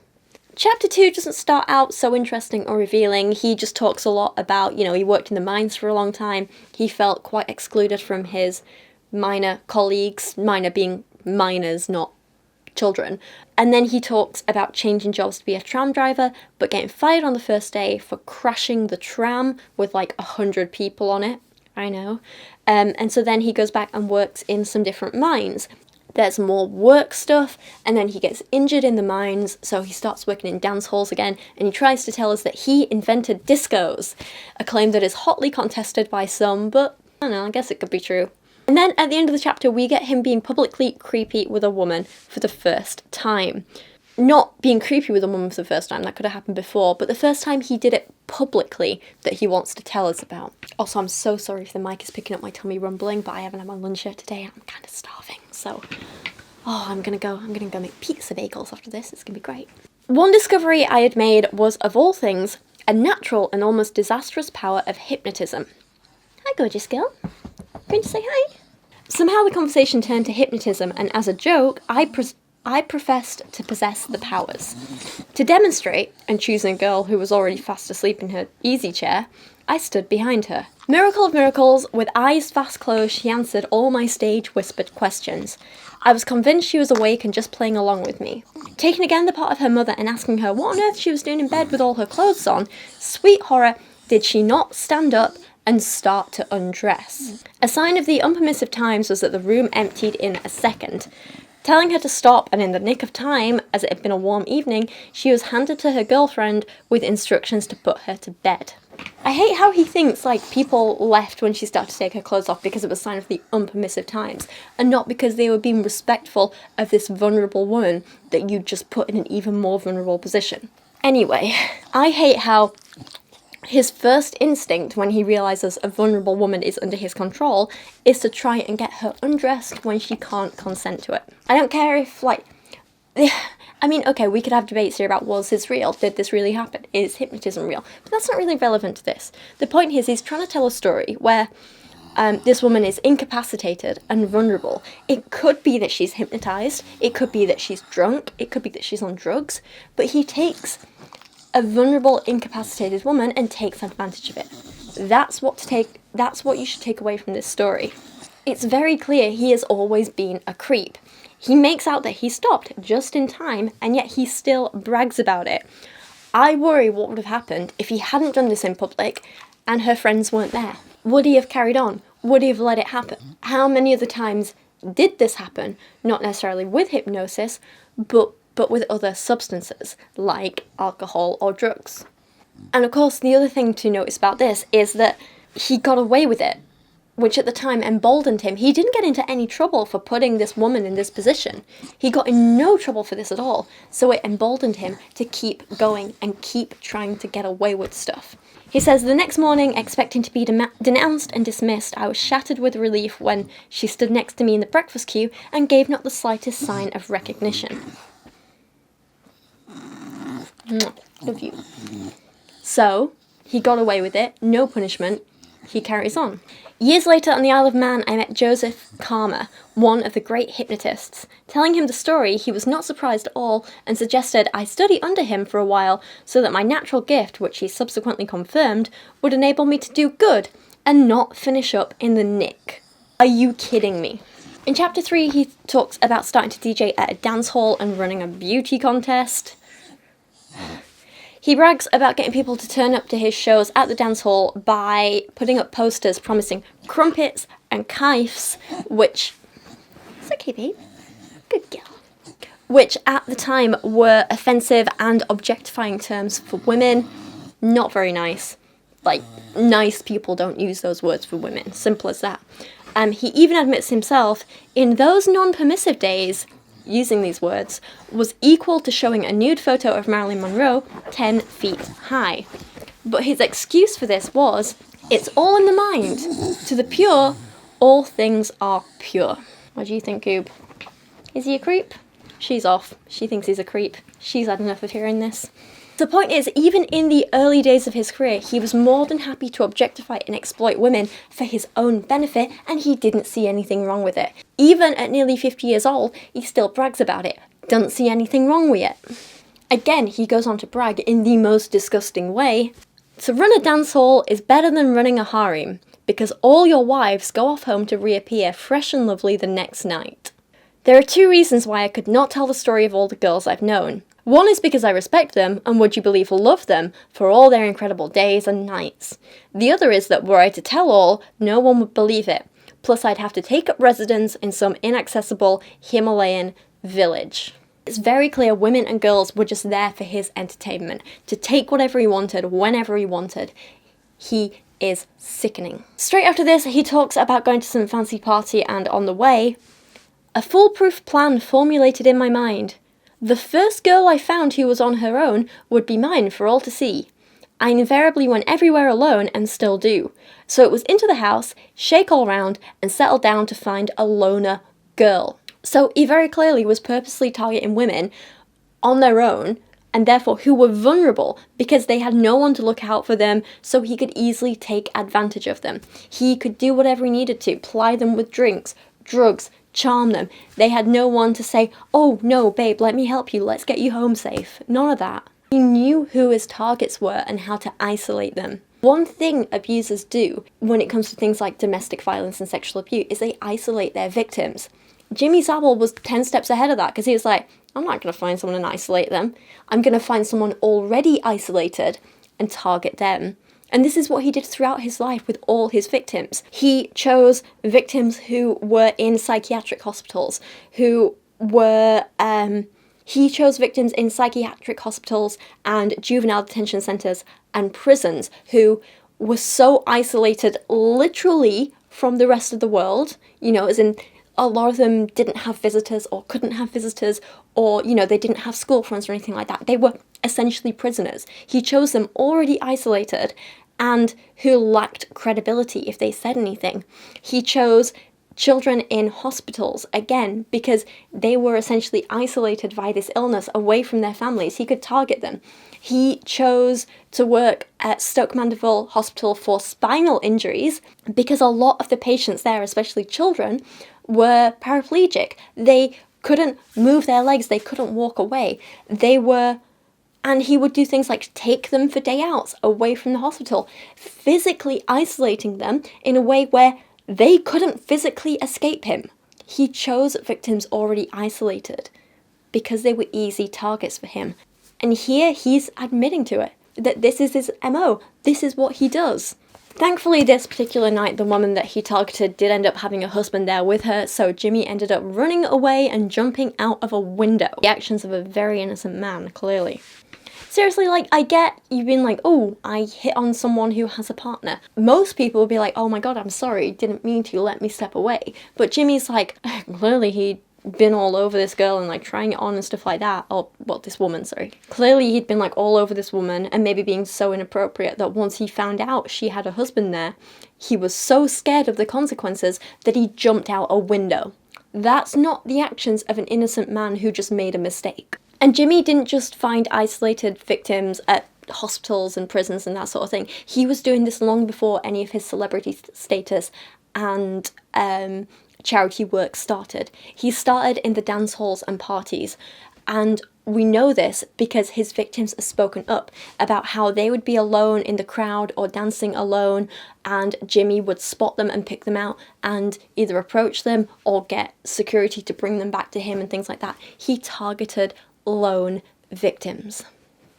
Chapter 2 doesn't start out so interesting or revealing. He just talks a lot about, you know, he worked in the mines for a long time. He felt quite excluded from his miner colleagues, miner being minors, not children. And then he talks about changing jobs to be a tram driver, but getting fired on the first day for crashing the tram with like 100 people on it. I know. And so then he goes back and works in some different mines. There's more work stuff, and then he gets injured in the mines, so he starts working in dance halls again, and he tries to tell us that he invented discos, a claim that is hotly contested by some, but I don't know, I guess it could be true. And then at the end of the chapter, we get him being publicly creepy with a woman for the first time. Not being creepy with a woman for the first time, that could have happened before, but the first time he did it publicly that he wants to tell us about. Also, I'm so sorry if the mic is picking up my tummy rumbling, but I haven't had my lunch yet today. I'm kind of starving, so... Oh, I'm gonna go make pizza bagels after this. It's gonna be great. One discovery I had made was, of all things, a natural and almost disastrous power of hypnotism. Hi, gorgeous girl. Going to say hi? Somehow the conversation turned to hypnotism, and as a joke, I I professed to possess the powers. To demonstrate, and choosing a girl who was already fast asleep in her easy chair, I stood behind her. Miracle of miracles, with eyes fast closed, she answered all my stage-whispered questions. I was convinced she was awake and just playing along with me. Taking again the part of her mother and asking her what on earth she was doing in bed with all her clothes on, sweet horror, did she not stand up and start to undress. A sign of the unpermissive times was that the room emptied in a second. Telling her to stop, and in the nick of time, as it had been a warm evening, she was handed to her girlfriend with instructions to put her to bed. I hate how he thinks, like, people left when she started to take her clothes off because it was a sign of the unpermissive times, and not because they were being respectful of this vulnerable woman that you just put in an even more vulnerable position. Anyway, I hate how his first instinct when he realises a vulnerable woman is under his control is to try and get her undressed when she can't consent to it. I don't care if, like... I mean, okay, we could have debates here about, was this real? Did this really happen? Is hypnotism real? But that's not really relevant to this. The point is, he's trying to tell a story where this woman is incapacitated and vulnerable. It could be that she's hypnotised, it could be that she's drunk, it could be that she's on drugs, but he takes a vulnerable, incapacitated woman and takes advantage of it. That's what you should take away from this story. It's very clear he has always been a creep. He makes out that he stopped just in time, and yet he still brags about it. I worry what would have happened if he hadn't done this in public and her friends weren't there. Would he have carried on? Would he have let it happen? How many other times did this happen? Not necessarily with hypnosis, but with other substances, like alcohol or drugs. And of course, the other thing to notice about this is that he got away with it, which at the time emboldened him. He didn't get into any trouble for putting this woman in this position. He got in no trouble for this at all, so it emboldened him to keep going and keep trying to get away with stuff. He says, the next morning, expecting to be denounced and dismissed, I was shattered with relief when she stood next to me in the breakfast queue and gave not the slightest sign of recognition. Love you. So, he got away with it, no punishment, he carries on. Years later on the Isle of Man, I met Joseph Karma, one of the great hypnotists. Telling him the story, he was not surprised at all and suggested I study under him for a while so that my natural gift, which he subsequently confirmed, would enable me to do good and not finish up in the nick. Are you kidding me? In chapter 3, he talks about starting to DJ at a dance hall and running a beauty contest. He brags about getting people to turn up to his shows at the dance hall by putting up posters promising crumpets and kifes, which... It's okay, babe. Good girl. Which at the time were offensive and objectifying terms for women. Not very nice. Like, nice people don't use those words for women. Simple as that. He even admits himself, in those non-permissive days, using these words, was equal to showing a nude photo of Marilyn Monroe 10 feet high. But his excuse for this was, it's all in the mind. To the pure, all things are pure. What do you think, Goob? Is he a creep? She's off. She thinks he's a creep. She's had enough of hearing this. The point is, even in the early days of his career, he was more than happy to objectify and exploit women for his own benefit, and he didn't see anything wrong with it. Even at nearly 50 years old, he still brags about it. Doesn't see anything wrong with it. Again, he goes on to brag in the most disgusting way. To run a dance hall is better than running a harem, because all your wives go off home to reappear fresh and lovely the next night. There are two reasons why I could not tell the story of all the girls I've known. One is because I respect them, and would you believe love them, for all their incredible days and nights. The other is that were I to tell all, no one would believe it. Plus I'd have to take up residence in some inaccessible Himalayan village. It's very clear women and girls were just there for his entertainment, to take whatever he wanted, whenever he wanted. He is sickening. Straight after this, he talks about going to some fancy party and on the way, a foolproof plan formulated in my mind. The first girl I found who was on her own would be mine for all to see. I invariably went everywhere alone and still do. So it was into the house, shake all round, and settle down to find a loner girl. So he very clearly was purposely targeting women on their own, and therefore who were vulnerable because they had no one to look out for them, so he could easily take advantage of them. He could do whatever he needed to, ply them with drinks, drugs, charm them. They had no one to say, oh no babe, let me help you, let's get you home safe. None of that. He knew who his targets were and how to isolate them. One thing abusers do when it comes to things like domestic violence and sexual abuse is they isolate their victims. Jimmy Savile was 10 steps ahead of that, because he was like, I'm not going to find someone and isolate them. I'm going to find someone already isolated and target them. And this is what he did throughout his life with all his victims. He chose victims who were in psychiatric hospitals, he chose victims in psychiatric hospitals and juvenile detention centres and prisons who were so isolated literally from the rest of the world, you know, as in a lot of them didn't have visitors or couldn't have visitors, or, you know, they didn't have school friends or anything like that. They were essentially prisoners. He chose them already isolated and who lacked credibility if they said anything. He chose children in hospitals, again, because they were essentially isolated by this illness away from their families. He could target them. He chose to work at Stoke Mandeville Hospital for spinal injuries because a lot of the patients there, especially children, were paraplegic. They couldn't move their legs, they couldn't walk away. And he would do things like take them for day outs away from the hospital, physically isolating them in a way where they couldn't physically escape him. He chose victims already isolated because they were easy targets for him. And here he's admitting to it, that this is his MO. This is what he does. Thankfully, this particular night, the woman that he targeted did end up having a husband there with her, so Jimmy ended up running away and jumping out of a window. The actions of a very innocent man, clearly. Seriously, like, I get you being like, oh, I hit on someone who has a partner. Most people would be like, oh my god, I'm sorry, didn't mean to, let me step away. But Jimmy's like, clearly he'd been all over this girl and like trying it on and stuff like that. Or, well, this woman, sorry. Clearly he'd been like all over this woman and maybe being so inappropriate that once he found out she had a husband there, he was so scared of the consequences that he jumped out a window. That's not the actions of an innocent man who just made a mistake. And Jimmy didn't just find isolated victims at hospitals and prisons and that sort of thing. He was doing this long before any of his celebrity status and charity work started. He started in the dance halls and parties, and we know this because his victims have spoken up about how they would be alone in the crowd or dancing alone, and Jimmy would spot them and pick them out and either approach them or get security to bring them back to him and things like that. He targeted lone victims.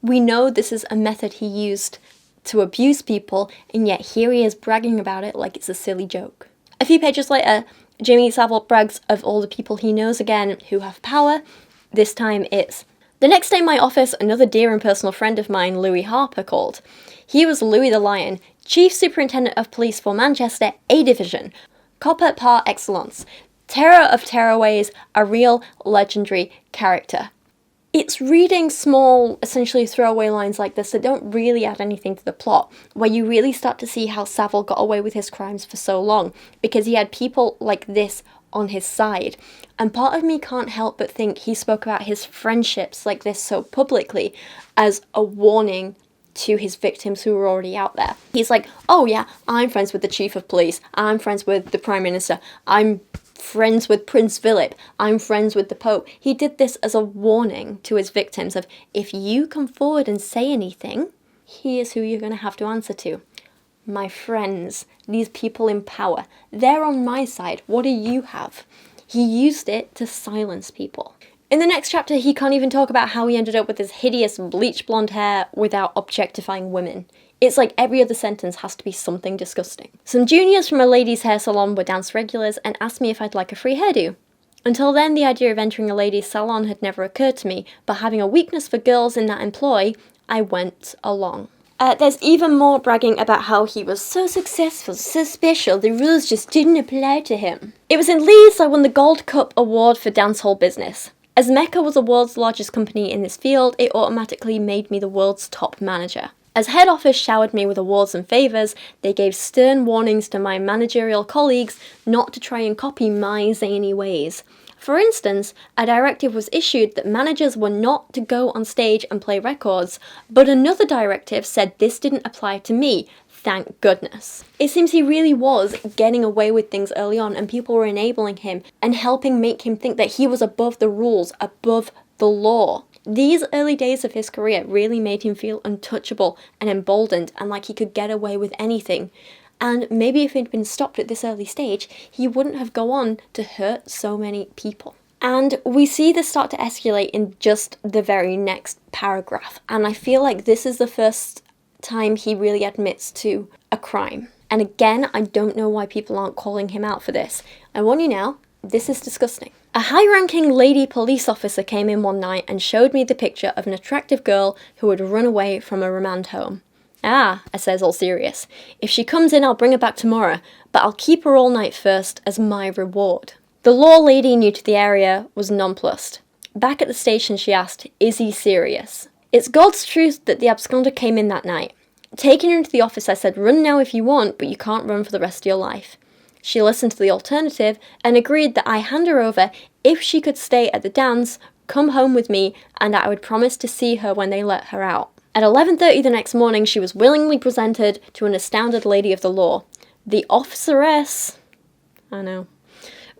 We know this is a method he used to abuse people, and yet here he is bragging about it like it's a silly joke. A few pages later, Jimmy Savile brags of all the people he knows again who have power. This time it's, the next day in my office, another dear and personal friend of mine, Louis Harper, called. He was Louis the Lion, Chief Superintendent of Police for Manchester A Division, copper par excellence, terror of terrorways, a real legendary character. It's reading small, essentially throwaway lines like this that don't really add anything to the plot, where you really start to see how Savile got away with his crimes for so long, because he had people like this on his side. And part of me can't help but think he spoke about his friendships like this so publicly as a warning to his victims who were already out there. He's like, oh yeah, I'm friends with the Chief of Police, I'm friends with the Prime Minister, I'm friends with Prince Philip, I'm friends with the Pope. He did this as a warning to his victims of, if you come forward and say anything, here's who you're going to have to answer to. My friends, these people in power, they're on my side, what do you have? He used it to silence people. In the next chapter, he can't even talk about how he ended up with his hideous bleach blonde hair without objectifying women. It's like every other sentence has to be something disgusting. Some juniors from a ladies' hair salon were dance regulars and asked me if I'd like a free hairdo. Until then, the idea of entering a ladies' salon had never occurred to me, but having a weakness for girls in that employ, I went along. There's even more bragging about how he was so successful, so special, the rules just didn't apply to him. It was in Leeds I won the Gold Cup Award for dancehall business. As Mecca was the world's largest company in this field, it automatically made me the world's top manager. As head office showered me with awards and favours, they gave stern warnings to my managerial colleagues not to try and copy my zany ways. For instance, a directive was issued that managers were not to go on stage and play records, but another directive said this didn't apply to me. Thank goodness. It seems he really was getting away with things early on, and people were enabling him and helping make him think that he was above the rules, above the law. These early days of his career really made him feel untouchable and emboldened and like he could get away with anything. And maybe if he'd been stopped at this early stage, he wouldn't have gone on to hurt so many people. And we see this start to escalate in just the very next paragraph. And I feel like this is the first time he really admits to a crime. And again, I don't know why people aren't calling him out for this. I warn you now, this is disgusting. A high-ranking lady police officer came in one night and showed me the picture of an attractive girl who had run away from a remand home. Ah, I says all serious. If she comes in, I'll bring her back tomorrow, but I'll keep her all night first as my reward. The law lady new to the area was nonplussed. Back at the station, she asked, is he serious? It's God's truth that the absconder came in that night. Taking her into the office, I said, run now if you want, but you can't run for the rest of your life. She listened to the alternative and agreed that I hand her over if she could stay at the dance, come home with me, and I would promise to see her when they let her out. At 11:30 the next morning, she was willingly presented to an astounded lady of the law. The officeress, I know,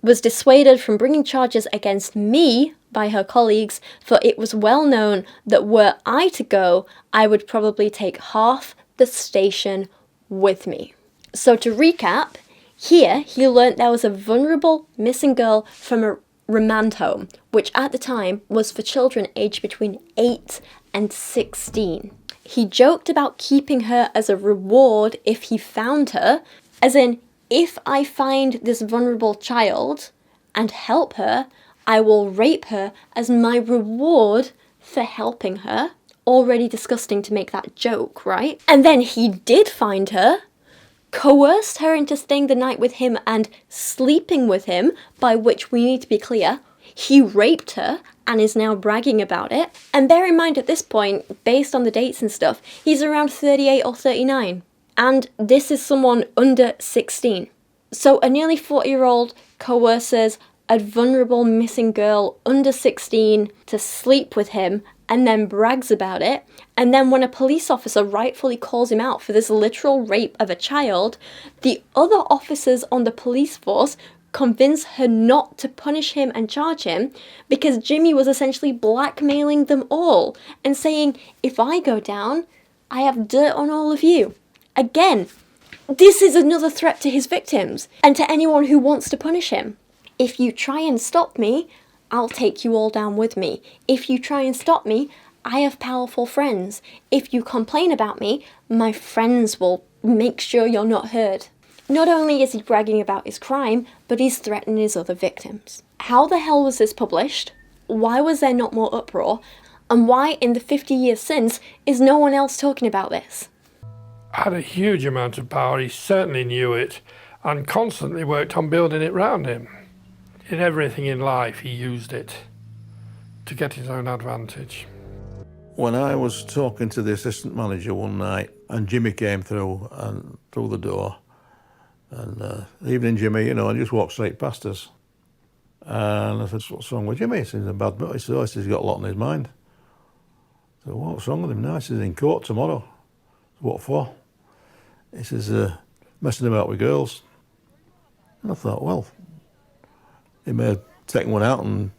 was dissuaded from bringing charges against me by her colleagues, for it was well known that were I to go, I would probably take half the station with me. So to recap, here he learnt there was a vulnerable missing girl from a remand home, which at the time was for children aged between 8 and 16. He joked about keeping her as a reward if he found her, as in, if I find this vulnerable child and help her, I will rape her as my reward for helping her. Already disgusting to make that joke, right? And then he did find her, coerced her into staying the night with him and sleeping with him, by which we need to be clear, he raped her and is now bragging about it. And bear in mind at this point, based on the dates and stuff, he's around 38 or 39. And this is someone under 16. So a nearly 40-year-old coerces a vulnerable missing girl under 16 to sleep with him and then brags about it. And then when a police officer rightfully calls him out for this literal rape of a child, the other officers on the police force convince her not to punish him and charge him because Jimmy was essentially blackmailing them all and saying, if I go down, I have dirt on all of you. Again, this is another threat to his victims and to anyone who wants to punish him. If you try and stop me, I'll take you all down with me. If you try and stop me, I have powerful friends. If you complain about me, my friends will make sure you're not heard. Not only is he bragging about his crime, but he's threatening his other victims. How the hell was this published? Why was there not more uproar? And why, in the 50 years since, is no one else talking about this? Had a huge amount of power, he certainly knew it, and constantly worked on building it round him. In everything in life, he used it to get his own advantage. When I was talking to the assistant manager one night, and Jimmy came through the door, and evening, Jimmy, you know, and just walked straight past us. And I said, what's wrong with Jimmy? He says, a bad mood. He said, he's got a lot on his mind. I said, what's wrong with him now? He says, in court tomorrow. Said, what for? He says, messing about with girls. And I thought, well, he may have taken one out and,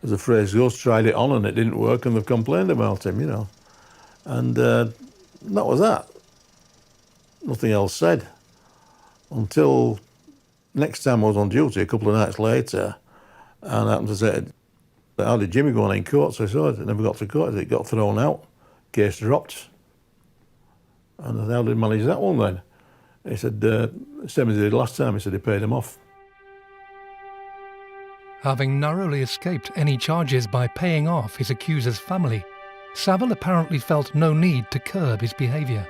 as the phrase goes, tried it on and it didn't work and they've complained about him, you know. And that was that. Nothing else said. Until next time I was on duty, a couple of nights later, and I happened to say, how did Jimmy go on in court? So I said, it never got to court. It got thrown out, case dropped. And I said, how did he manage that one then? He said, same as he did last time. He said he paid him off. Having narrowly escaped any charges by paying off his accuser's family, Savile apparently felt no need to curb his behaviour.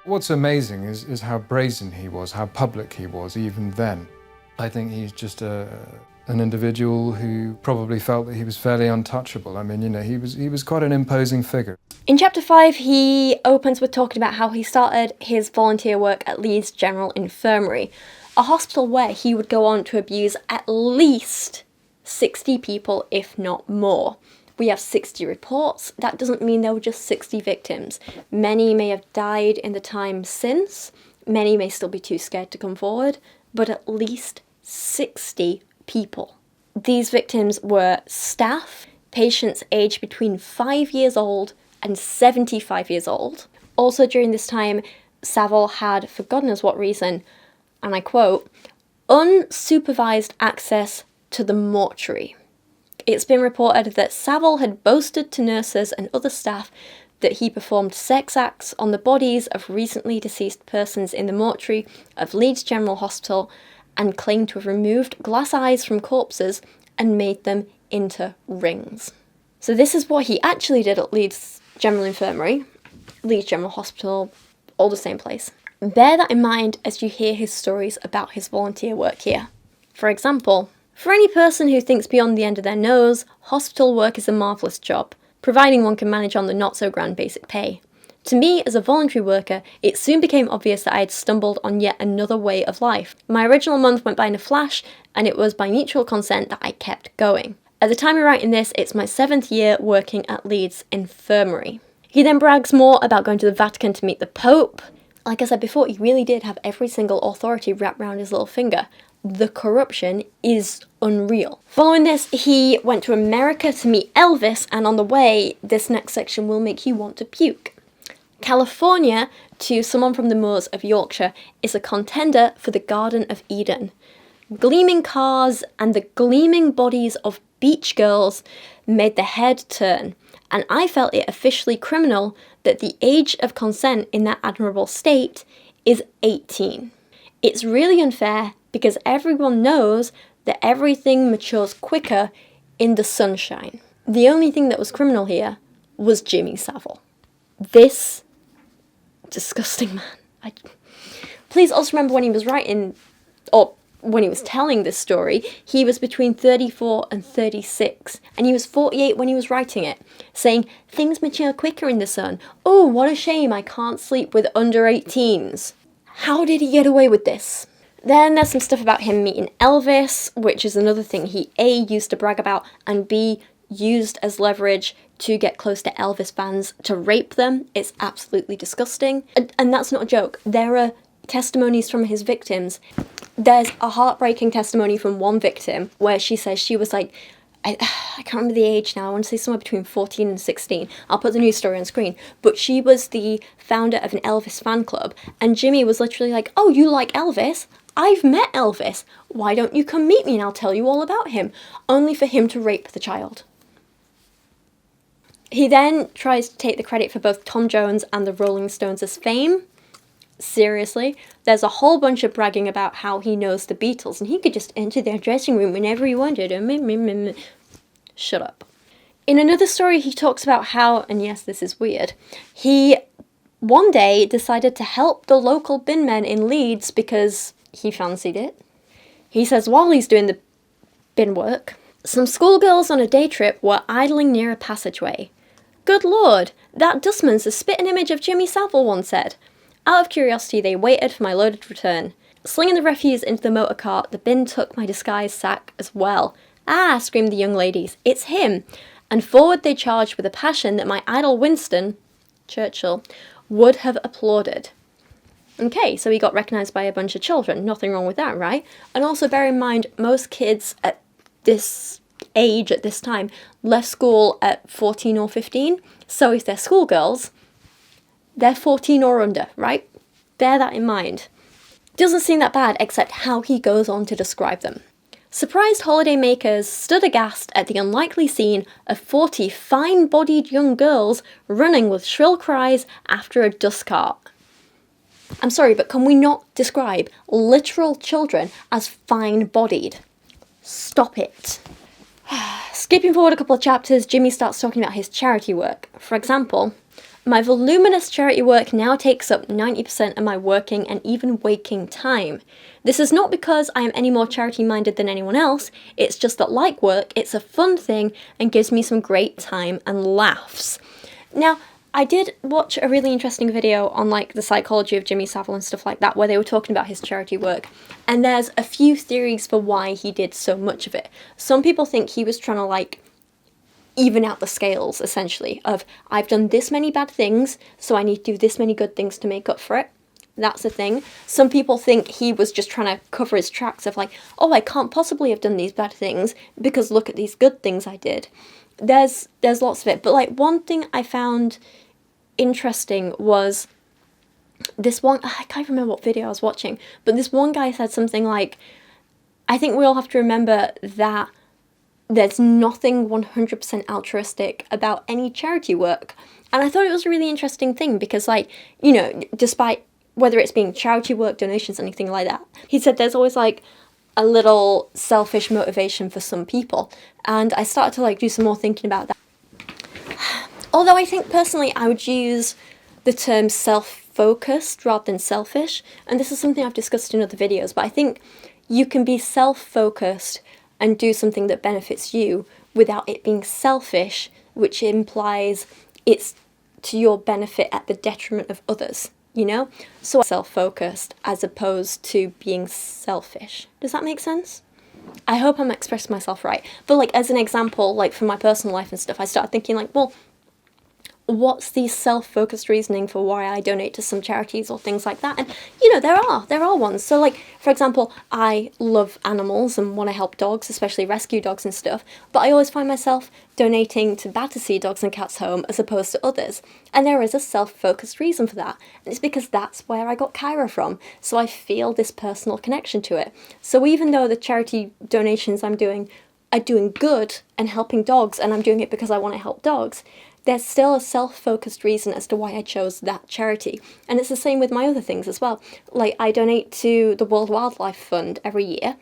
What's amazing is how brazen he was, how public he was even then. I think he's just an individual who probably felt that he was fairly untouchable. I mean, you know, he was quite an imposing figure. In chapter 5, he opens with talking about how he started his volunteer work at Leeds General Infirmary, a hospital where he would go on to abuse at least 60 people, if not more. We have 60 reports. That doesn't mean there were just 60 victims. Many may have died in the time since. Many may still be too scared to come forward, but at least 60 people. These victims were staff, patients aged between 5 years old and 75 years old. Also during this time, Savile had, for God knows what reason, and I quote, unsupervised access to the mortuary. It's been reported that Savile had boasted to nurses and other staff that he performed sex acts on the bodies of recently deceased persons in the mortuary of Leeds General Hospital and claimed to have removed glass eyes from corpses and made them into rings. So this is what he actually did at Leeds General Infirmary, Leeds General Hospital, all the same place. Bear that in mind as you hear his stories about his volunteer work here. For example, for any person who thinks beyond the end of their nose, hospital work is a marvellous job, providing one can manage on the not-so-grand basic pay. To me, as a voluntary worker, it soon became obvious that I had stumbled on yet another way of life. My original month went by in a flash, and it was by mutual consent that I kept going. At the time of writing this, it's my 7th year working at Leeds Infirmary. He then brags more about going to the Vatican to meet the Pope. Like I said before, he really did have every single authority wrapped around his little finger. The corruption is unreal. Following this, he went to America to meet Elvis, and on the way, this next section will make you want to puke. California, to someone from the moors of Yorkshire, is a contender for the Garden of Eden. Gleaming cars and the gleaming bodies of beach girls made the head turn, and I felt it officially criminal that the age of consent in that admirable state is 18. It's really unfair because everyone knows that everything matures quicker in the sunshine. The only thing that was criminal here was Jimmy Savile. This disgusting man. Please also remember when he was writing, or when he was telling this story, he was between 34 and 36, and he was 48 when he was writing it, saying, things mature quicker in the sun. Oh, what a shame I can't sleep with under 18s. How did he get away with this? Then there's some stuff about him meeting Elvis, which is another thing he A, used to brag about, and B, used as leverage to get close to Elvis fans to rape them. It's absolutely disgusting. And that's not a joke. There are testimonies from his victims. There's a heartbreaking testimony from one victim where she says she was like, I can't remember the age now, I want to say somewhere between 14 and 16. I'll put the news story on screen. But she was the founder of an Elvis fan club, and Jimmy was literally like, oh, you like Elvis? I've met Elvis. Why don't you come meet me and I'll tell you all about him? Only for him to rape the child. He then tries to take the credit for both Tom Jones and the Rolling Stones' fame. Seriously, there's a whole bunch of bragging about how he knows the Beatles and he could just enter their dressing room whenever he wanted. Shut up. In another story, he talks about how, and yes, this is weird, he one day decided to help the local bin men in Leeds because he fancied it. He says while he's doing the bin work, some schoolgirls on a day trip were idling near a passageway. Good lord, that dustman's a spitting image of Jimmy Savile, one said. Out of curiosity, they waited for my loaded return. Slinging the refuse into the motor cart, the bin took my disguised sack as well. Ah, screamed the young ladies, it's him! And forward they charged with a passion that my idol Winston, Churchill, would have applauded. Okay, so he got recognised by a bunch of children. Nothing wrong with that, right? And also bear in mind, most kids at this age, at this time, left school at 14 or 15. So if they're schoolgirls, they're 14 or under, right? Bear that in mind. Doesn't seem that bad, except how he goes on to describe them. Surprised holidaymakers stood aghast at the unlikely scene of 40 fine-bodied young girls running with shrill cries after a dust cart. I'm sorry, but can we not describe literal children as fine-bodied? Stop it. Skipping forward a couple of chapters, Jimmy starts talking about his charity work. For example, my voluminous charity work now takes up 90% of my working and even waking time. This is not because I am any more charity-minded than anyone else, it's just that like work, it's a fun thing and gives me some great time and laughs. Now, I did watch a really interesting video on like the psychology of Jimmy Savile and stuff like that, where they were talking about his charity work, and there's a few theories for why he did so much of it. Some people think he was trying to like even out the scales, essentially, of I've done this many bad things, so I need to do this many good things to make up for it. That's the thing. Some people think he was just trying to cover his tracks of like, oh, I can't possibly have done these bad things because look at these good things I did. There's lots of it. But like one thing I found interesting was this one, I can't remember what video I was watching, but this one guy said something like, I think we all have to remember that there's nothing 100% altruistic about any charity work. And I thought it was a really interesting thing because, like, you know, despite whether it's being charity work, donations, anything like that, he said there's always like a little selfish motivation for some people. And I started to like do some more thinking about that. Although I think personally I would use the term self-focused rather than selfish. And this is something I've discussed in other videos, but I think you can be self-focused and do something that benefits you without it being selfish, which implies it's to your benefit at the detriment of others, you know? So self-focused as opposed to being selfish. Does that make sense? I hope I'm expressing myself right. But like as an example, like for my personal life and stuff, I started thinking like, well, what's the self-focused reasoning for why I donate to some charities or things like that? And you know, there are ones. So like, for example, I love animals and want to help dogs, especially rescue dogs and stuff, but I always find myself donating to Battersea Dogs and Cats Home as opposed to others. And there is a self-focused reason for that. And it's because that's where I got Kyra from. So I feel this personal connection to it. So even though the charity donations I'm doing are doing good and helping dogs, and I'm doing it because I want to help dogs, there's still a self-focused reason as to why I chose that charity. And it's the same with my other things as well. Like, I donate to the World Wildlife Fund every year,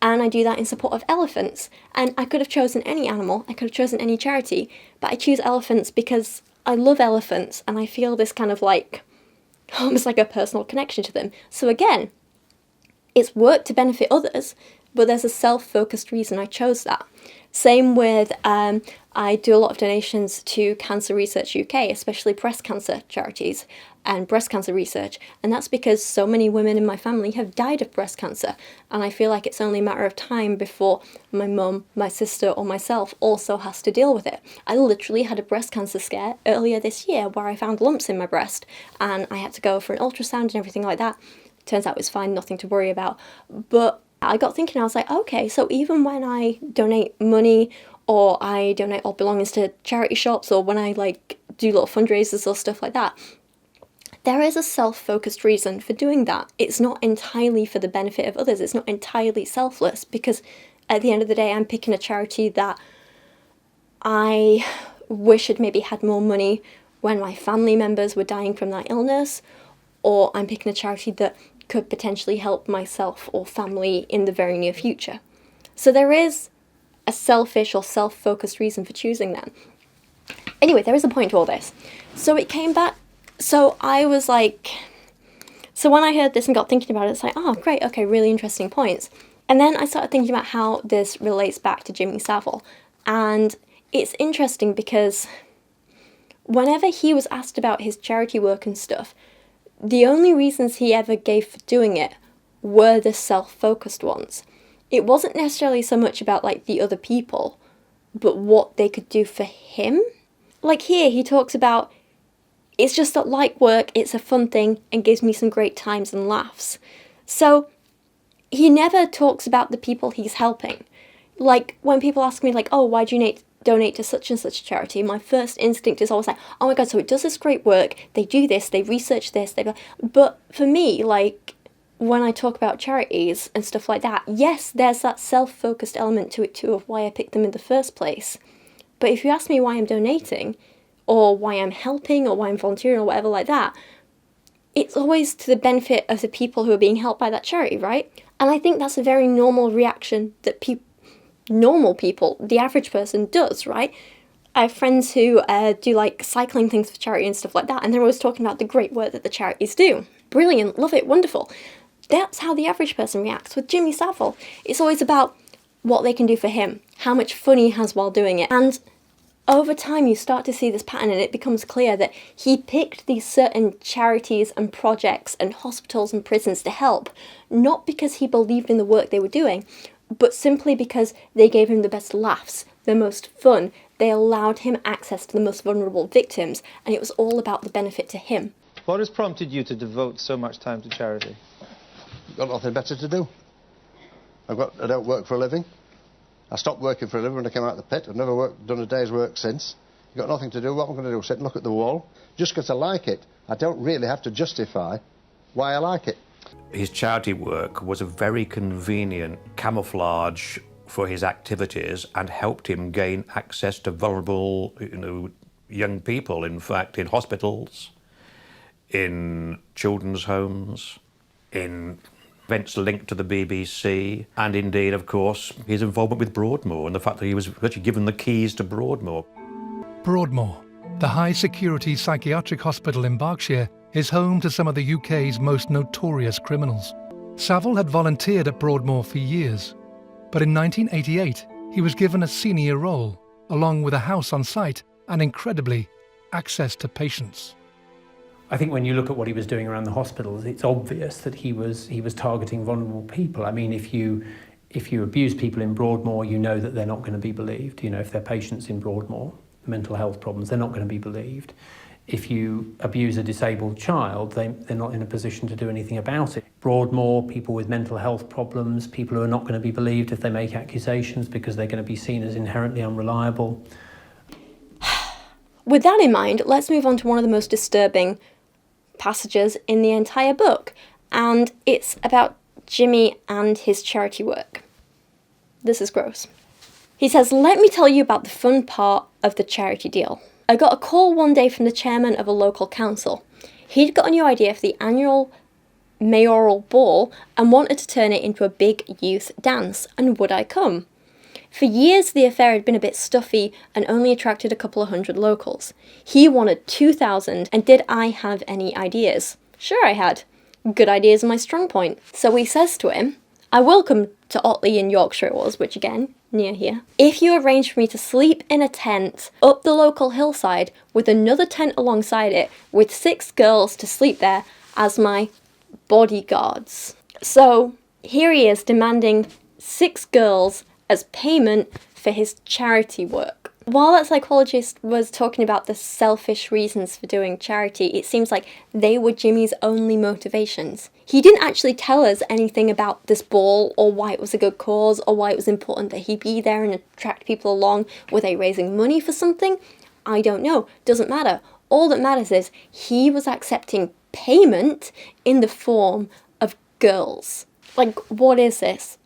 and I do that in support of elephants. And I could have chosen any animal, I could have chosen any charity, but I choose elephants because I love elephants, and I feel this kind of like, almost like a personal connection to them. So again, it's work to benefit others, but there's a self-focused reason I chose that. Same with, I do a lot of donations to Cancer Research UK, especially breast cancer charities and breast cancer research, and that's because so many women in my family have died of breast cancer, and I feel like it's only a matter of time before my mum, my sister, or myself also has to deal with it. I literally had a breast cancer scare earlier this year where I found lumps in my breast, and I had to go for an ultrasound and everything like that. Turns out it was fine, nothing to worry about, but I got thinking, I was like, okay, so even when I donate money or I donate all belongings to charity shops or when I like do little fundraisers or stuff like that, there is a self-focused reason for doing that. It's not entirely for the benefit of others. It's not entirely selfless because at the end of the day, I'm picking a charity that I wish had maybe had more money when my family members were dying from that illness, or I'm picking a charity that could potentially help myself or family in the very near future. So there is a selfish or self-focused reason for choosing them. Anyway, there is a point to all this. So it came back, so I was like, so when I heard this and got thinking about it, it's like, oh great, okay, really interesting points. And then I started thinking about how this relates back to Jimmy Savile. And it's interesting because whenever he was asked about his charity work and stuff, the only reasons he ever gave for doing it were the self-focused ones. It wasn't necessarily so much about like the other people, but what they could do for him. Like here, he talks about, it's just that like work, it's a fun thing and gives me some great times and laughs. So he never talks about the people he's helping. Like when people ask me like, oh, why do you donate to such and such a charity, my first instinct is always like, oh my god, so it does this great work, they do this, they research this, but for me, like, when I talk about charities and stuff like that, yes, there's that self-focused element to it too of why I picked them in the first place. But if you ask me why I'm donating, or why I'm helping, or why I'm volunteering, or whatever like that, it's always to the benefit of the people who are being helped by that charity, right? And I think that's a very normal reaction that normal people, the average person, does, right? I have friends who do like cycling things for charity and stuff like that, and they're always talking about the great work that the charities do. Brilliant, love it, wonderful. That's how the average person reacts with Jimmy Savile. It's always about what they can do for him, how much fun he has while doing it. And over time you start to see this pattern and it becomes clear that he picked these certain charities and projects and hospitals and prisons to help, not because he believed in the work they were doing, but simply because they gave him the best laughs, the most fun, they allowed him access to the most vulnerable victims, and it was all about the benefit to him. What has prompted you to devote so much time to charity? I've got nothing better to do. I don't work for a living. I stopped working for a living when I came out of the pit. I've never done a day's work since. I've got nothing to do. What am I going to do? Sit and look at the wall? Just because I like it, I don't really have to justify why I like it. His charity work was a very convenient camouflage for his activities and helped him gain access to vulnerable, young people, in fact, in hospitals, in children's homes, in events linked to the BBC, and indeed, of course, his involvement with Broadmoor and the fact that he was actually given the keys to Broadmoor. Broadmoor, the high-security psychiatric hospital in Berkshire, is home to some of the UK's most notorious criminals. Savile had volunteered at Broadmoor for years, but in 1988 he was given a senior role, along with a house on site and, incredibly, access to patients. I think when you look at what he was doing around the hospitals, it's obvious that he was targeting vulnerable people. I mean, if you abuse people in Broadmoor, you know that they're not going to be believed. If they're patients in Broadmoor, mental health problems, they're not going to be believed. If you abuse a disabled child, they're not in a position to do anything about it. Broadmoor, people with mental health problems, people who are not going to be believed if they make accusations because they're going to be seen as inherently unreliable. With that in mind, let's move on to one of the most disturbing passages in the entire book, and it's about Jimmy and his charity work. This is gross. He says, "Let me tell you about the fun part of the charity deal. I got a call one day from the chairman of a local council. He'd got a new idea for the annual mayoral ball and wanted to turn it into a big youth dance, and would I come? For years the affair had been a bit stuffy and only attracted a couple of hundred locals. He wanted 2,000, and did I have any ideas? Sure I had. Good ideas are my strong point. So he says to him, I will come to Otley in Yorkshire it was, which again, near here, if you arrange for me to sleep in a tent up the local hillside with another tent alongside it with 6 girls to sleep there as my bodyguards." So here he is demanding 6 girls as payment for his charity work. While that psychologist was talking about the selfish reasons for doing charity, it seems like they were Jimmy's only motivations. He didn't actually tell us anything about this ball, or why it was a good cause, or why it was important that he be there and attract people along. Were they raising money for something? I don't know. Doesn't matter. All that matters is he was accepting payment in the form of girls. Like, what is this?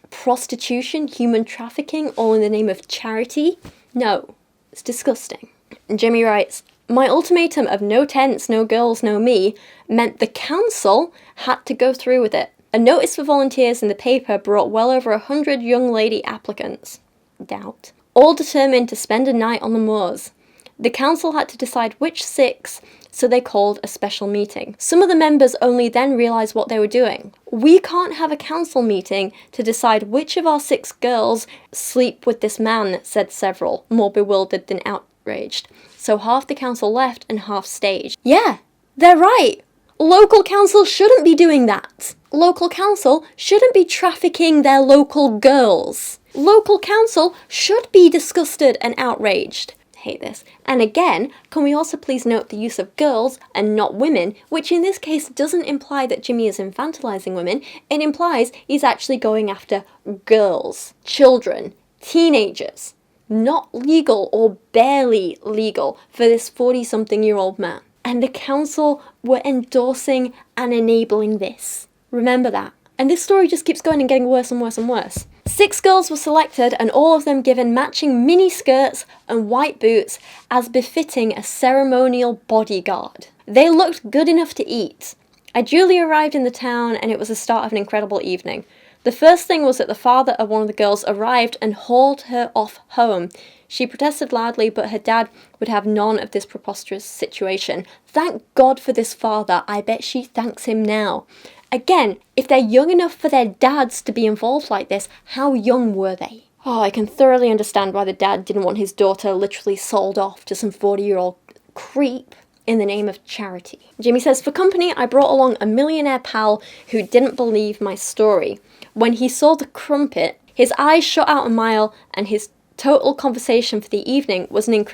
Prostitution, human trafficking, all in the name of charity? No, it's disgusting. Jimmy writes, "My ultimatum of no tents, no girls, no me meant the council had to go through with it. A notice for volunteers in the paper brought well over 100 young lady applicants. Doubt. All determined to spend a night on the moors. The council had to decide which 6, so they called a special meeting. Some of the members only then realised what they were doing. We can't have a council meeting to decide which of our 6 girls sleep with this man, said several, more bewildered than outraged. So half the council left and half stayed." Yeah, they're right. Local council shouldn't be doing that. Local council shouldn't be trafficking their local girls. Local council should be disgusted and outraged. Hate this. And again, can we also please note the use of girls and not women, which in this case doesn't imply that Jimmy is infantilizing women, it implies he's actually going after girls, children, teenagers. Not legal or barely legal for this 40-something-year-old man. And the council were endorsing and enabling this. Remember that. And this story just keeps going and getting worse and worse and worse. 6 girls were selected and all of them given matching mini skirts and white boots as befitting a ceremonial bodyguard. They looked good enough to eat. I duly arrived in the town and it was the start of an incredible evening. The first thing was that the father of one of the girls arrived and hauled her off home. She protested loudly, but her dad would have none of this preposterous situation. Thank God for this father. I bet she thanks him now. Again, if they're young enough for their dads to be involved like this, how young were they? Oh, I can thoroughly understand why the dad didn't want his daughter literally sold off to some 40-year-old creep in the name of charity. Jimmy says, "For company, I brought along a millionaire pal who didn't believe my story. When he saw the crumpet, his eyes shot out a mile and his total conversation for the evening was an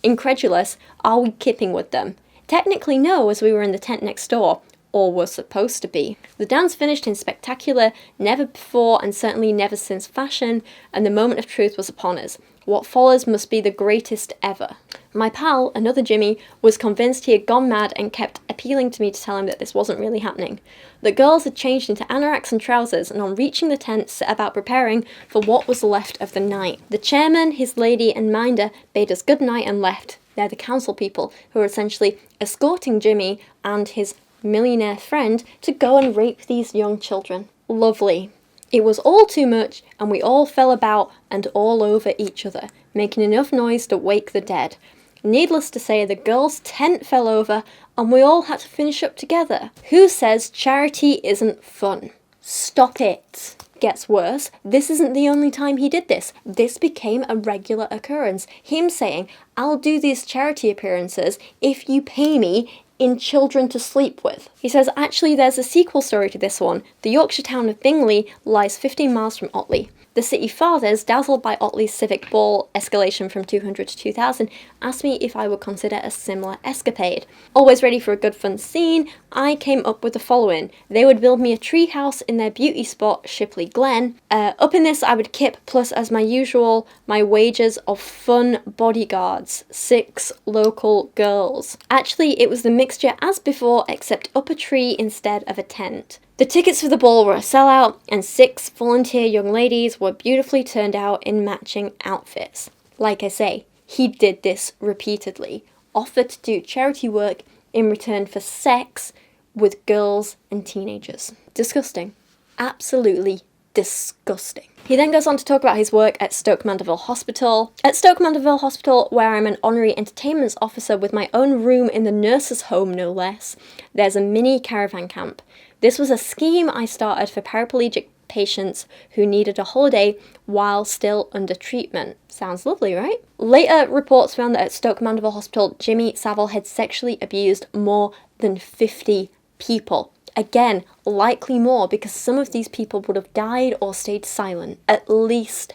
incredulous, "Are we kipping with them?" Technically no, as we were in the tent next door, or were supposed to be. The dance finished in spectacular, never before and certainly never since fashion, and the moment of truth was upon us. What follows must be the greatest ever. My pal, another Jimmy, was convinced he had gone mad and kept appealing to me to tell him that this wasn't really happening. The girls had changed into anoraks and trousers, and on reaching the tent set about preparing for what was left of the night. The chairman, his lady and minder bade us good night and left. They're the council people who are essentially escorting Jimmy and his millionaire friend to go and rape these young children. Lovely. It was all too much, and we all fell about and all over each other, making enough noise to wake the dead. Needless to say, the girls' tent fell over, and we all had to finish up together. Who says charity isn't fun? Stop it. Gets worse, this isn't the only time he did this. This became a regular occurrence. Him saying, "I'll do these charity appearances if you pay me in Children to Sleep With." He says, actually there's a sequel story to this one. The Yorkshire town of Bingley lies 15 miles from Otley. The city fathers, dazzled by Otley's civic ball escalation from 200 to 2000, asked me if I would consider a similar escapade. Always ready for a good fun scene, I came up with the following. They would build me a tree house in their beauty spot, Shipley Glen. Up in this I would kip, plus as my usual, my wages of fun bodyguards, 6 local girls. Actually, it was the mixture as before, except up a tree instead of a tent. The tickets for the ball were a sellout, and 6 volunteer young ladies were beautifully turned out in matching outfits. Like I say, he did this repeatedly. Offered to do charity work in return for sex with girls and teenagers. Disgusting. Absolutely disgusting. He then goes on to talk about his work at Stoke Mandeville Hospital. At Stoke Mandeville Hospital, where I'm an honorary entertainments officer with my own room in the nurses' home, no less, there's a mini caravan camp. This was a scheme I started for paraplegic patients who needed a holiday while still under treatment. Sounds lovely, right? Later reports found that at Stoke Mandeville Hospital, Jimmy Savile had sexually abused more than 50 people. Again, likely more because some of these people would have died or stayed silent. At least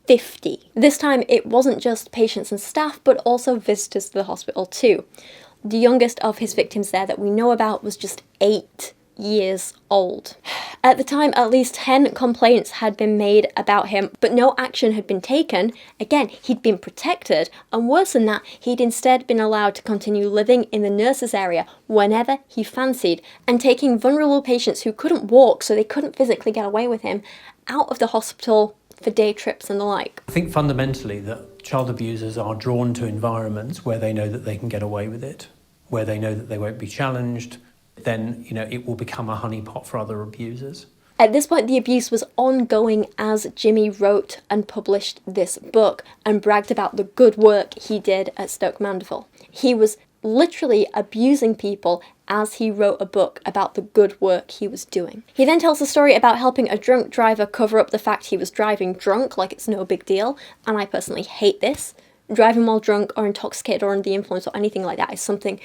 50. This time it wasn't just patients and staff, but also visitors to the hospital too. The youngest of his victims there that we know about was just 8 years old. At the time, at least 10 complaints had been made about him, but no action had been taken. Again, he'd been protected, and worse than that, he'd instead been allowed to continue living in the nurses' area whenever he fancied, and taking vulnerable patients who couldn't walk, so they couldn't physically get away with him, out of the hospital for day trips and the like. I think fundamentally that child abusers are drawn to environments where they know that they can get away with it, where they know that they won't be challenged. Then, it will become a honeypot for other abusers. At this point, the abuse was ongoing as Jimmy wrote and published this book and bragged about the good work he did at Stoke Mandeville. He was literally abusing people as he wrote a book about the good work he was doing. He then tells a story about helping a drunk driver cover up the fact he was driving drunk like it's no big deal, and I personally hate this. Driving while drunk or intoxicated or under the influence or anything like that is something